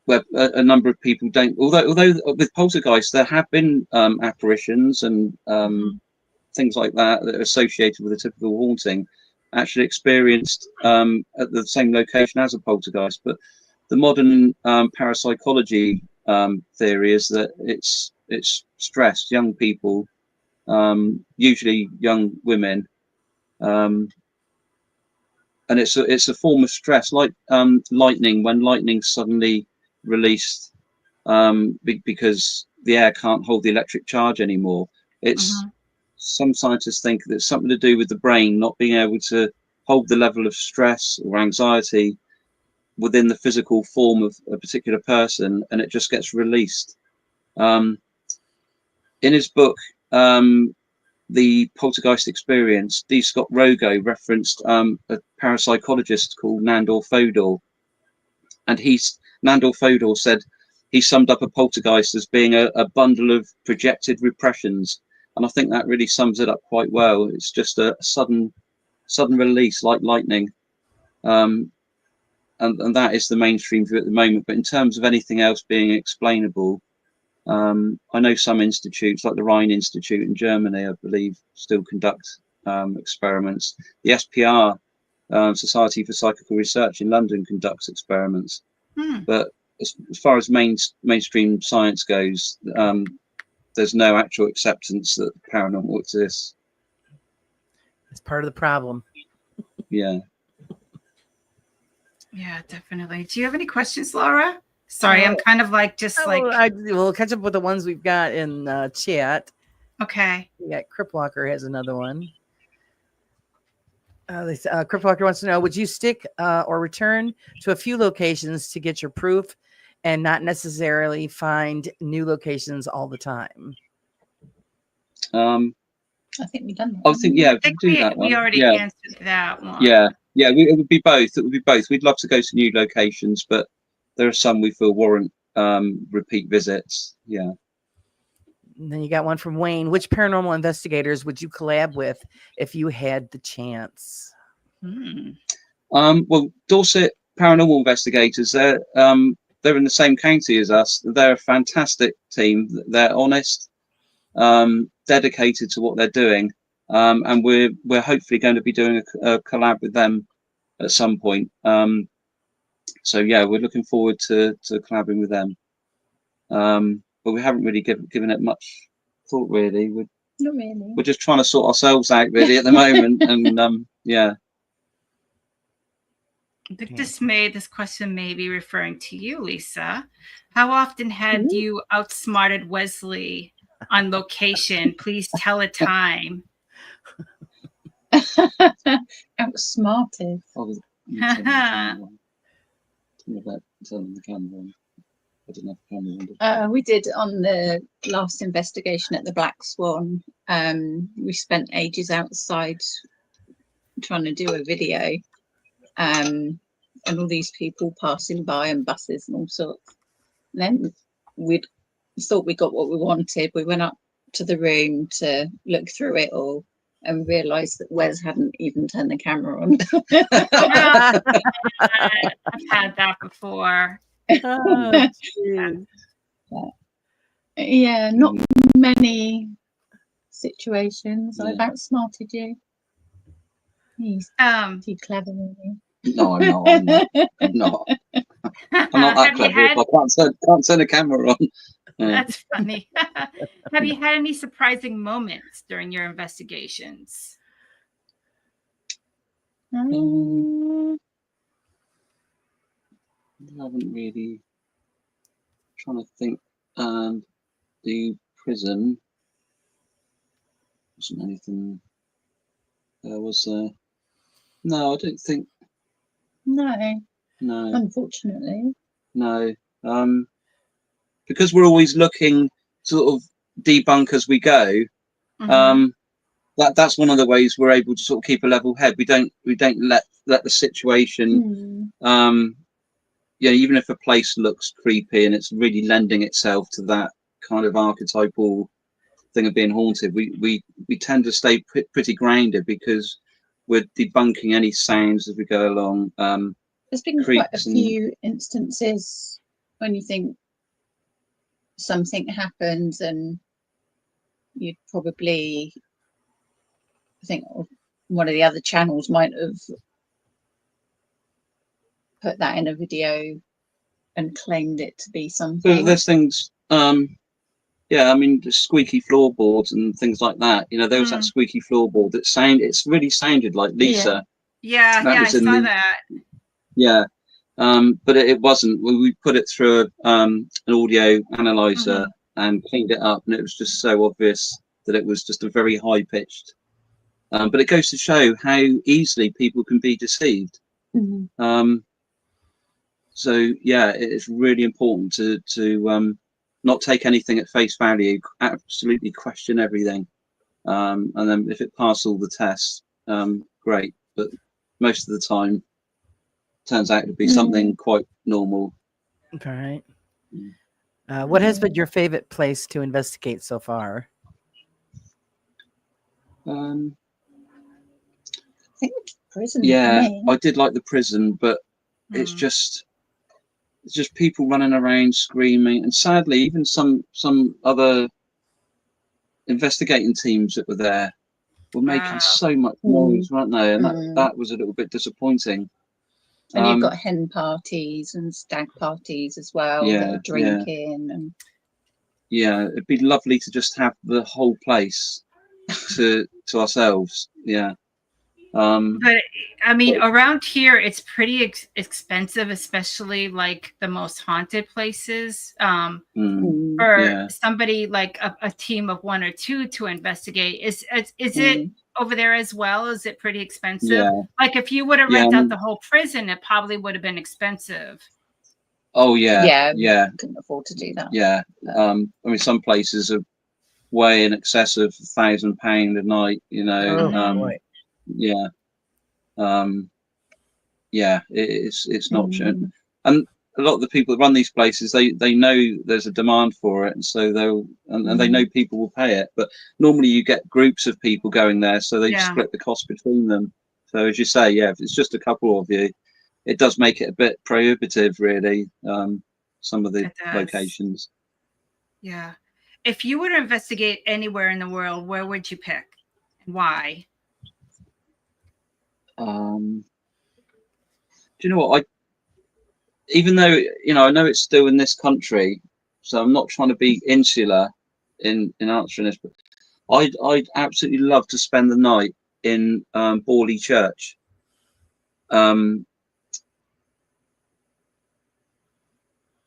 where a number of people don't. Although with poltergeists there have been apparitions and things like that that are associated with a typical haunting, actually experienced at the same location as a poltergeist. But the modern parapsychology theory is that it's stressed young people, usually young women, and it's a form of stress, like lightning. When lightning suddenly released because the air can't hold the electric charge anymore, it's some scientists think that it's something to do with the brain not being able to hold the level of stress or anxiety within the physical form of a particular person, and it just gets released. In his book, The Poltergeist Experience, D. Scott Rogo referenced a parapsychologist called Nandor Fodor, and Nandor Fodor said he summed up a poltergeist as being a bundle of projected repressions, and I think that really sums it up quite well. It's just a sudden release like lightning, and that is the mainstream view at the moment. But in terms of anything else being explainable, I know some institutes, like the Rhine Institute in Germany, I believe, still conduct experiments. The SPR, Society for Psychical Research in London, conducts experiments. But as far as mainstream science goes, there's no actual acceptance that the paranormal exists. It's part of the problem. Yeah. Yeah, definitely. Do you have any questions, Laura? Sorry, I'm kind of like we'll catch up with the ones we've got in chat. Okay. We got Cripwalker has another one. Cripwalker wants to know: would you stick or return to a few locations to get your proof, and not necessarily find new locations all the time? I think we've done that. I think we already answered that one. Yeah, it would be both. It would be both. We'd love to go to new locations, but there are some we feel warrant repeat visits. Yeah. And then you got one from Wayne. Which paranormal investigators would you collab with if you had the chance? Well, Dorset Paranormal Investigators, they're in the same county as us. They're a fantastic team. They're honest, dedicated to what they're doing, and we're hopefully going to be doing a collab with them at some point. So yeah, we're looking forward to collabing with them. But we haven't really given it much thought, really. Not really. We're just trying to sort ourselves out, really, at the moment. And yeah. I think this question may be referring to you, Lisa. How often had you outsmarted Wesley on location? Please tell a time. Outsmarted. We did on the last investigation at the Black Swan. We spent ages outside trying to do a video, and all these people passing by and buses and all sorts. And then we thought we got what we wanted. We went up to the room to look through it all and realised that Wes hadn't even turned the camera on. I've had that before. Yeah, not many situations. I've outsmarted you. He's too clever, really. No, I'm not. I'm not that clever. I can't turn the camera on. That's funny. Have you had any surprising moments during your investigations? I haven't really. Trying to think. The prison wasn't anything. There was no. I don't think. No. Unfortunately. No. Because we're always looking sort of debunk as we go. That's one of the ways we're able to sort of keep a level head. We don't let the situation even if a place looks creepy and it's really lending itself to that kind of archetypal thing of being haunted, we tend to stay pretty grounded because we're debunking any sounds as we go along. There's been quite a few instances when you think something happens and you'd probably think one of the other channels might have put that in a video and claimed it to be something. There's things, I mean, the squeaky floorboards and things like that. You know, there was that squeaky floorboard that it's really sounded like Lisa. Yeah, I saw that. Yeah, but it wasn't. We put it through an audio analyzer and cleaned it up, and it was just so obvious that it was just a very high pitched. But it goes to show how easily people can be deceived. So yeah, it is really important to not take anything at face value. Absolutely question everything, and then if it passes all the tests, great. But most of the time, turns out to be something quite normal. All right. What has been your favorite place to investigate so far? I think prison. Yeah, I did like the prison, but it's just people running around screaming, and sadly, even some other investigating teams that were there were making so much noise, weren't they? And that was a little bit disappointing. And you've got hen parties and stag parties as well. Yeah, drinking and it'd be lovely to just have the whole place to ourselves. Yeah. But I mean, around here, it's pretty expensive, especially like the most haunted places. For somebody like a team of 1 or 2 to investigate, is it over there as well? Is it pretty expensive? Yeah. Like if you would have rented out the whole prison, it probably would have been expensive. Oh yeah, couldn't afford to do that. Yeah, I mean, some places are way in excess of £1,000 a night. You know. It's not. And a lot of the people that run these places, they know there's a demand for it, and so they know people will pay it. But normally you get groups of people going there, so they split the cost between them. So as you say, if it's just a couple of you, it does make it a bit prohibitive, really. Some of the locations. Yeah. If you were to investigate anywhere in the world, where would you pick and why? Do you know what? Even though, I know it's still in this country, so I'm not trying to be insular in answering this, but I'd absolutely love to spend the night in Borley Church.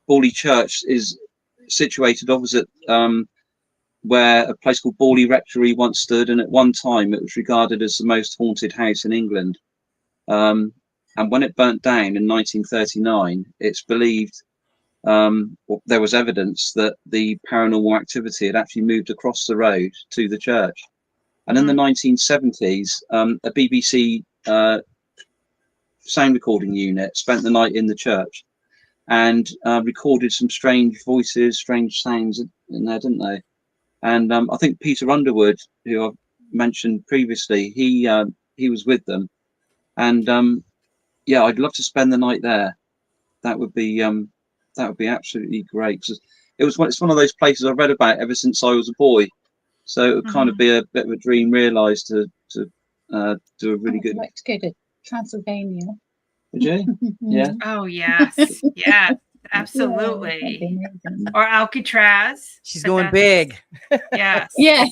Borley Church is situated opposite where a place called Borley Rectory once stood, and at one time it was regarded as the most haunted house in England. And when it burnt down in 1939, it's believed there was evidence that the paranormal activity had actually moved across the road to the church. And in the 1970s, a BBC sound recording unit spent the night in the church and recorded some strange voices, strange sounds in there, didn't they? And I think Peter Underwood, who I've mentioned previously, he was with them. And I'd love to spend the night there. That would be absolutely great. Cause it's one of those places I've read about ever since I was a boy. So it would kind of be a bit of a dream realised to do a really good. I'd like to go to Transylvania. Would you? Yeah. Oh yes, yeah, absolutely. Or Alcatraz. She's going big. Yes. Yeah.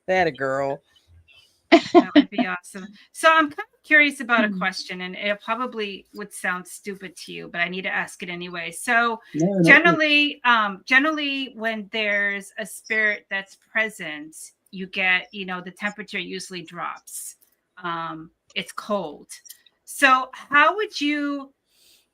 That a girl. That would be awesome. So I'm kind of curious about a question, and it probably would sound stupid to you, but I need to ask it anyway. So generally when there's a spirit that's present, you get, the temperature usually drops. It's cold. So how would you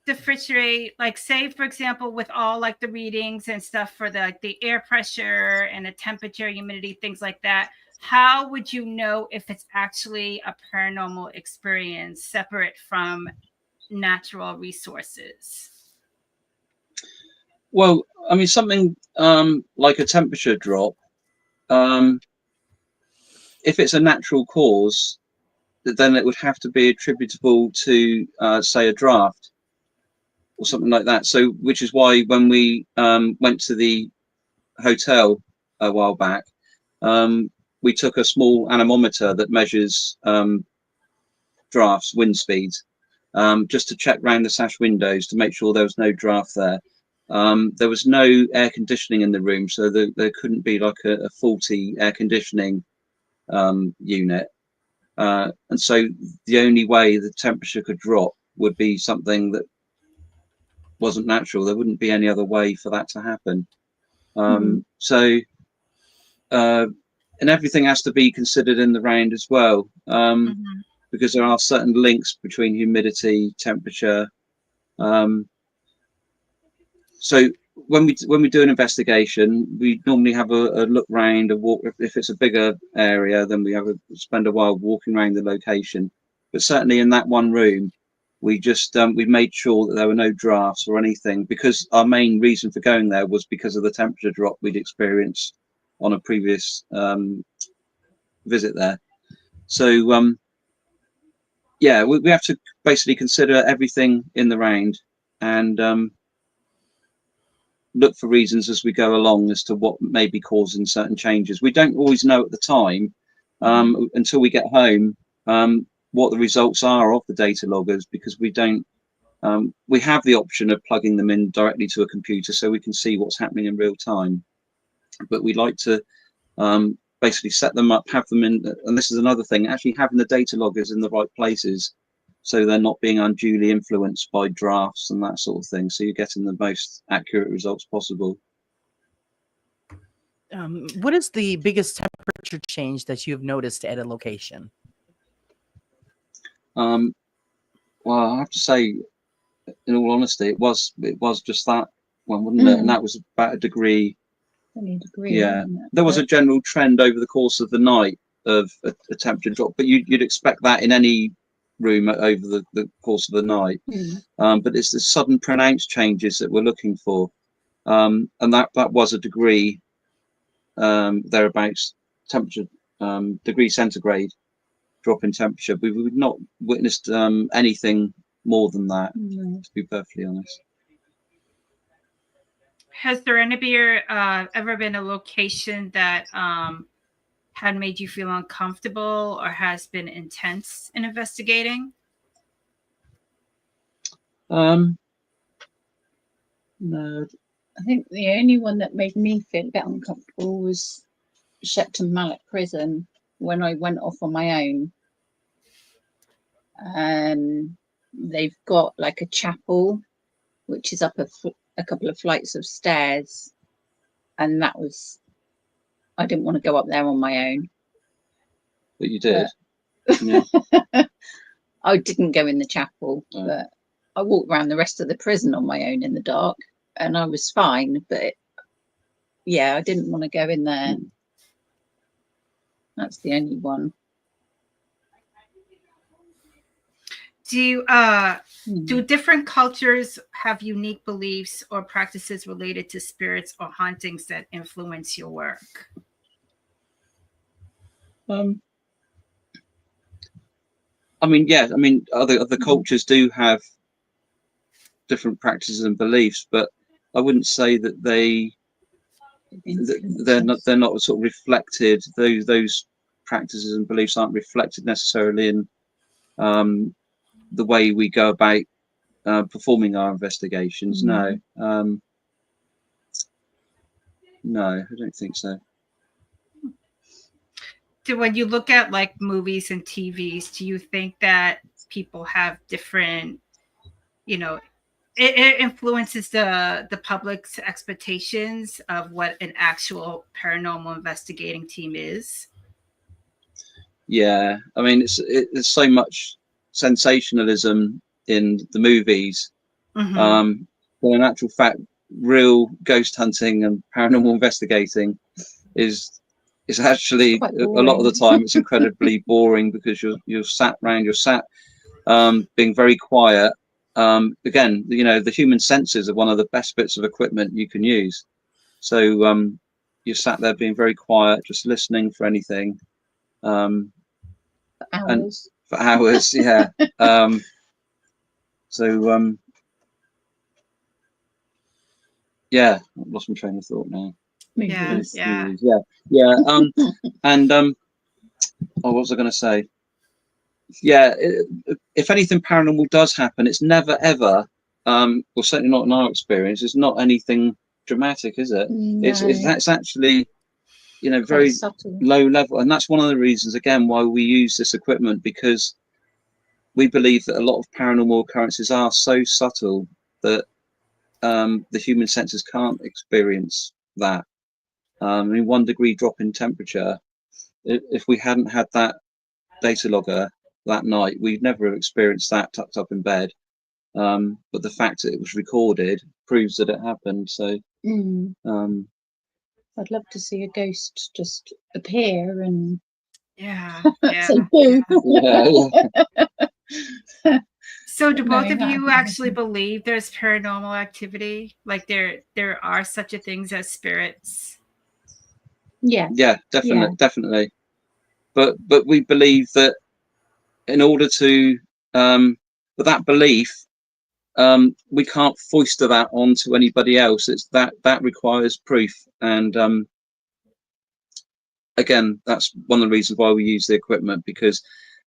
differentiate, like, say, for example, with all like the readings and stuff for the air pressure and the temperature, humidity, things like that? How would you know if it's actually a paranormal experience separate from natural resources? Well, I mean, something like a temperature drop, if it's a natural cause, then it would have to be attributable to, say, a draft or something like that. So, which is why when we went to the hotel a while back, we took a small anemometer that measures drafts, wind speeds, just to check round the sash windows to make sure there was no draft there. There was no air conditioning in the room, so there couldn't be like a faulty air conditioning unit. And so the only way the temperature could drop would be something that wasn't natural. There wouldn't be any other way for that to happen. So and everything has to be considered in the round as well, because there are certain links between humidity, temperature. So when we do an investigation, we normally have a look round, a walk. If it's a bigger area, then we spend a while walking around the location. But certainly in that one room, we just we made sure that there were no drafts or anything, because our main reason for going there was because of the temperature drop we'd experienced on a previous visit there. So we have to basically consider everything in the round and look for reasons as we go along as to what may be causing certain changes. We don't always know at the time until we get home what the results are of the data loggers, because we don't we have the option of plugging them in directly to a computer so we can see what's happening in real time, but we like to basically set them up, have them in, and this is another thing, actually having the data loggers in the right places so they're not being unduly influenced by drafts and that sort of thing, so you're getting the most accurate results possible. What is the biggest temperature change that you've noticed at a location? Well, I have to say, in all honesty, it was just that one, wasn't it? And that was about a degree. Yeah, there was a general trend over the course of the night of a temperature drop, but you'd expect that in any room over the course of the night. But it's the sudden pronounced changes that we're looking for, and that was a degree thereabouts, temperature, degree centigrade drop in temperature. We've not witnessed anything more than that, to be perfectly honest. Has there ever been a location that had made you feel uncomfortable or has been intense in investigating? No. I think the only one that made me feel a bit uncomfortable was Shepton Mallet Prison when I went off on my own. They've got like a chapel which is up a couple of flights of stairs, and that was, I didn't want to go up there on my own. But you did. Yeah. I didn't go in the chapel, but I walked around the rest of the prison on my own in the dark, and I was fine. But yeah, I didn't want to go in there. That's the only one. Do different cultures have unique beliefs or practices related to spirits or hauntings that influence your work? I mean, yeah, I mean, other cultures do have different practices and beliefs, but I wouldn't say that they're not sort of reflected. Those practices and beliefs aren't reflected necessarily in the way we go about performing our investigations. No, I don't think so. When you look at like movies and TVs, do you think that people have different, it influences the public's expectations of what an actual paranormal investigating team is? Yeah, I mean, there's so much sensationalism in the movies. But in actual fact, real ghost hunting and paranormal investigating is actually a lot of the time it's incredibly boring, because you're sat being very quiet. Again, the human senses are one of the best bits of equipment you can use. So you're sat there being very quiet, just listening for anything. For hours, yeah. Yeah, I've lost my train of thought now. Yeah. And what was I going to say? Yeah, if anything paranormal does happen, it's never ever, well, certainly not in our experience, it's not anything dramatic, is it? No. It's actually, very low level, and that's one of the reasons again why we use this equipment, because we believe that a lot of paranormal occurrences are so subtle that the human senses can't experience that. I mean, 1 degree drop in temperature, if we hadn't had that data logger that night, we'd never have experienced that tucked up in bed. But the fact that it was recorded proves that it happened. So I'd love to see a ghost just appear and say boo. So do both of you actually believe there's paranormal activity? Like there are such a things as spirits? Yeah, definitely. But we believe that in order to for that belief, we can't foist that onto anybody else. It's that requires proof, and again, that's one of the reasons why we use the equipment, because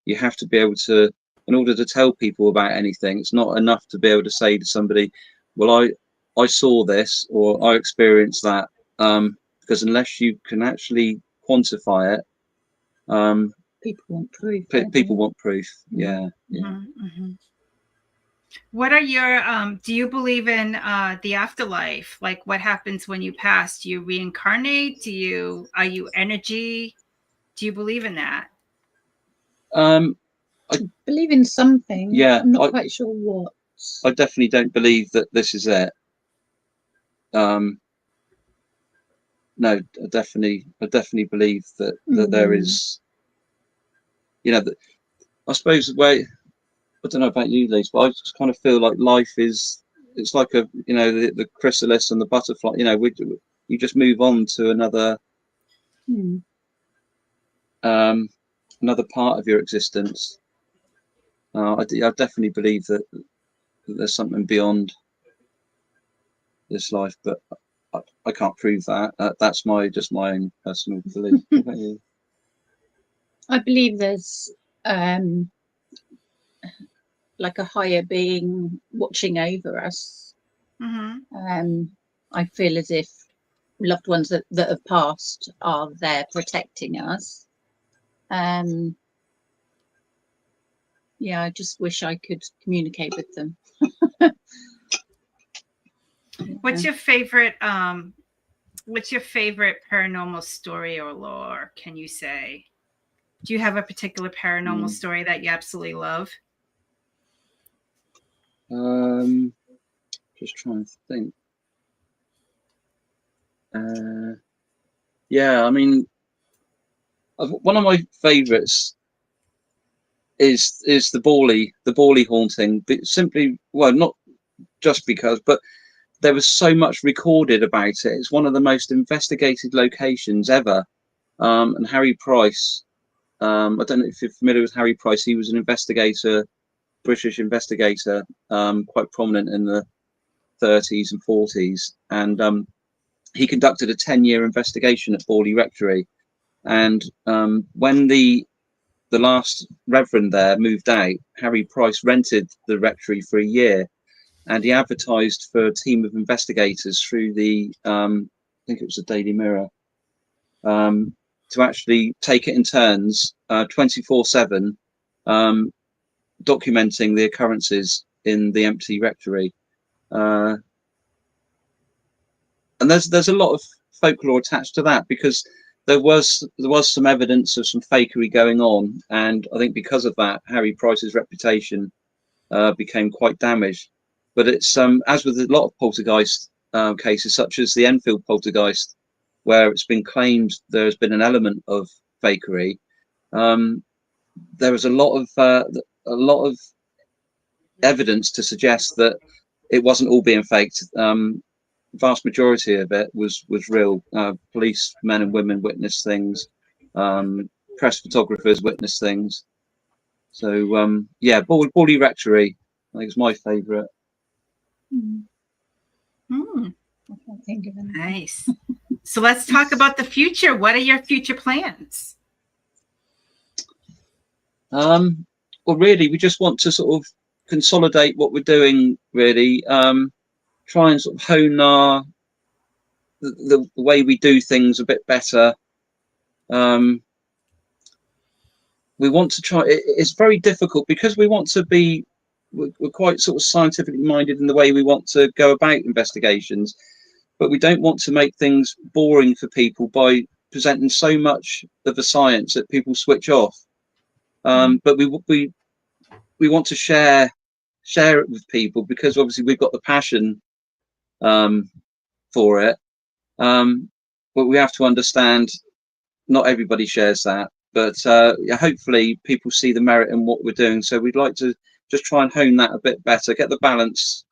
you have to be able to, in order to tell people about anything, it's not enough to be able to say to somebody, well, I saw this or I experienced that, because unless you can actually quantify it, people want proof. People want proof. Yeah. What are your do you believe in the afterlife? Like what happens when you pass? Do you reincarnate? Are you energy? Do you believe in that? I believe in something. Yeah, I'm not quite sure what. I definitely don't believe that this is it. No, I definitely believe that there is, I suppose the way don't know about you, Lise, but I just kind of feel like life is, it's like a, you know, the chrysalis and the butterfly, you know, you just move on to another another part of your existence. I definitely believe that there's something beyond this life, but I can't prove that. That's just my own personal belief. What about you? I believe there's like a higher being watching over us. I feel as if loved ones that have passed are there protecting us. Yeah, I just wish I could communicate with them. What's your favorite paranormal story or lore, can you say? Do you have a particular paranormal story that you absolutely love? Just trying to think. Yeah, I mean, one of my favorites is the Borley haunting, but simply, well, not just because, but there was so much recorded about it. It's one of the most investigated locations ever. And Harry Price, I don't know if you're familiar with Harry Price. He was an investigator, British investigator, quite prominent in the 30s and 40s, and he conducted a 10-year investigation at Borley Rectory. And when the last reverend there moved out, Harry Price rented the rectory for a year, and he advertised for a team of investigators through the I think it was the Daily Mirror, to actually take it in turns, 24/7, documenting the occurrences in the empty rectory. And there's a lot of folklore attached to that, because there was some evidence of some fakery going on, and I think because of that, Harry Price's reputation became quite damaged. But it's as with a lot of poltergeist cases, such as the Enfield poltergeist, where it's been claimed there's been an element of fakery. There was a lot of evidence to suggest that it wasn't all being faked. Vast majority of it was real. Police men and women witnessed things. Press photographers witnessed things. So yeah, Borley Rectory, I think, is my favourite. I can't think of anything. Nice. So let's talk about the future. What are your future plans? Well, really, we just want to sort of consolidate what we're doing. Really, try and sort of hone the way we do things a bit better. We want to try. It's very difficult because we want to be. We're quite sort of scientifically minded in the way we want to go about investigations, but we don't want to make things boring for people by presenting so much of the science that people switch off. But we want to share it with people, because obviously we've got the passion for it. But we have to understand not everybody shares that. But yeah, hopefully people see the merit in what we're doing. So we'd like to just try and hone that a bit better, get the balance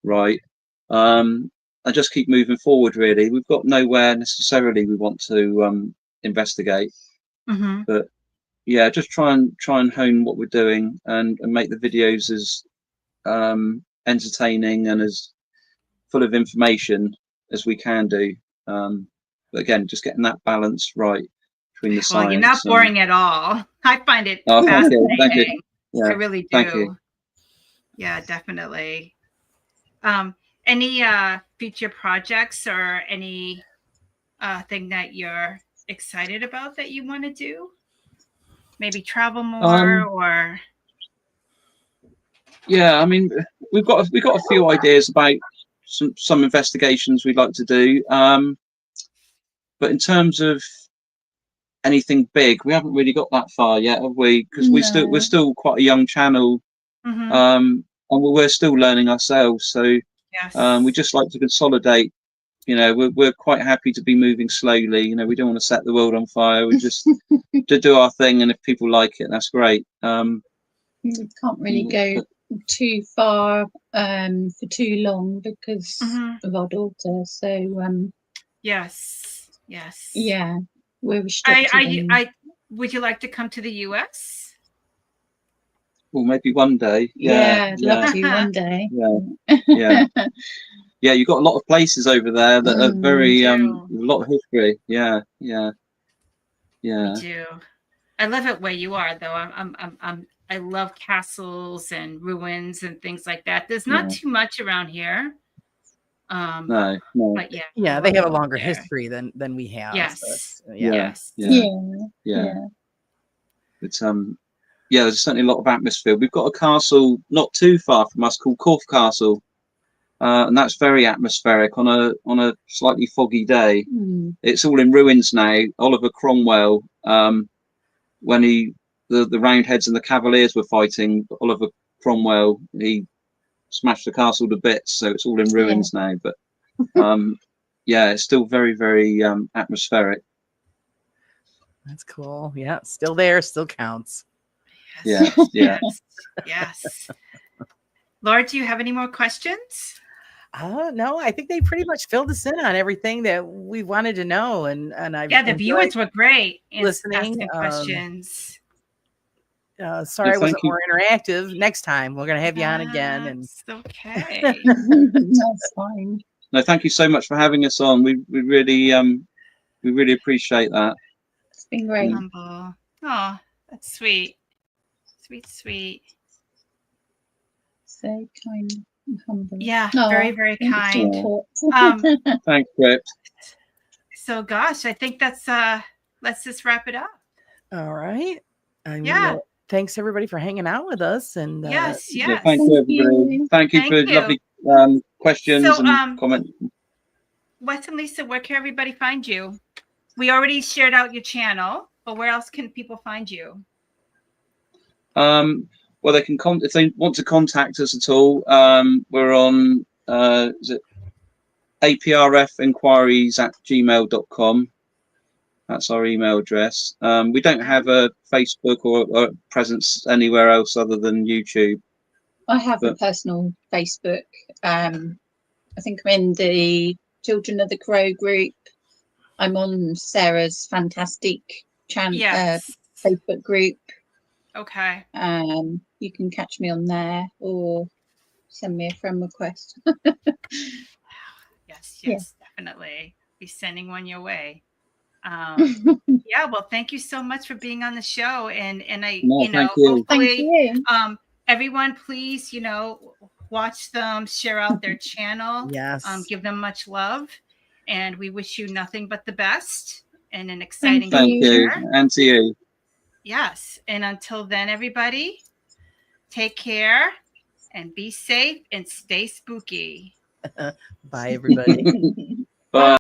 right, and just keep moving forward. Really, we've got nowhere necessarily we want to investigate, but yeah, just try and hone what we're doing and make the videos as entertaining and as full of information as we can do. But again, just getting that balance right between the science. Well, you're not boring at all. I find it fascinating. Thank you. Yeah, I really do. Thank you. Yeah, definitely. Any future projects or any thing that you're excited about that you want to do? Maybe travel more, or? Yeah, I mean, we've got a few ideas about some investigations we'd like to do, but in terms of anything big, we haven't really got that far yet, have we? Because we're still quite a young channel, and we're still learning ourselves. So yes. We just like to consolidate. You know, we're quite happy to be moving slowly. You know, we don't want to set the world on fire. We just to do our thing, and if people like it, that's great. We can't really go too far for too long because of our daughter. So yes. Yeah, we're restricted. Would you like to come to the US? Well, maybe one day. Yeah, I'd love to one day. Yeah. Yeah, you've got a lot of places over there that are very a lot of history. Yeah. Me too. I love it where you are, though. I love castles and ruins and things like that. There's not too much around here. No. But yeah, they have a longer history than we have. Yes. So Yeah. It's there's certainly a lot of atmosphere. We've got a castle not too far from us called Corfe Castle, and that's very atmospheric on a slightly foggy day. It's all in ruins now. Oliver Cromwell, when the Roundheads and the Cavaliers were fighting, Oliver Cromwell, he smashed the castle to bits, so it's all in ruins now. But it's still very, very atmospheric. That's cool. Yeah, still there, still counts. Yes. Laura, do you have any more questions? No, I think they pretty much filled us in on everything that we wanted to know, and the viewers were great listening. Asking questions. Sorry, I wasn't more interactive. Next time we're gonna have you on again. And okay, that's fine. No, thank you so much for having us on. We really appreciate that. It's been great. Humble. Oh, that's sweet. Sweet. So kind and humble. Yeah, very, very kind. Thanks, Brett. So gosh, I think that's let's just wrap it up. All right. Thanks everybody for hanging out with us. And yes. Thank you, everybody. Thank you for lovely questions and comments. Wes and Lisa, where can everybody find you? We already shared out your channel, but where else can people find you? Well, they can if they want to contact us at all. We're on is it APRFenquiries@gmail.com. That's our email address. We don't have a Facebook or a presence anywhere else other than YouTube. I have a personal Facebook. I think I'm in the Children of the Crow group. I'm on Sarah's fantastic Facebook group. Okay. You can catch me on there or send me a friend request. Yes, definitely. Be sending one your way. Well, thank you so much for being on the show, and hopefully, everyone, please, watch them, share out their channel, give them much love, and we wish you nothing but the best and an exciting future. Thank you, and to you. Yes, and until then, everybody, take care and be safe and stay spooky. Bye, everybody. Bye.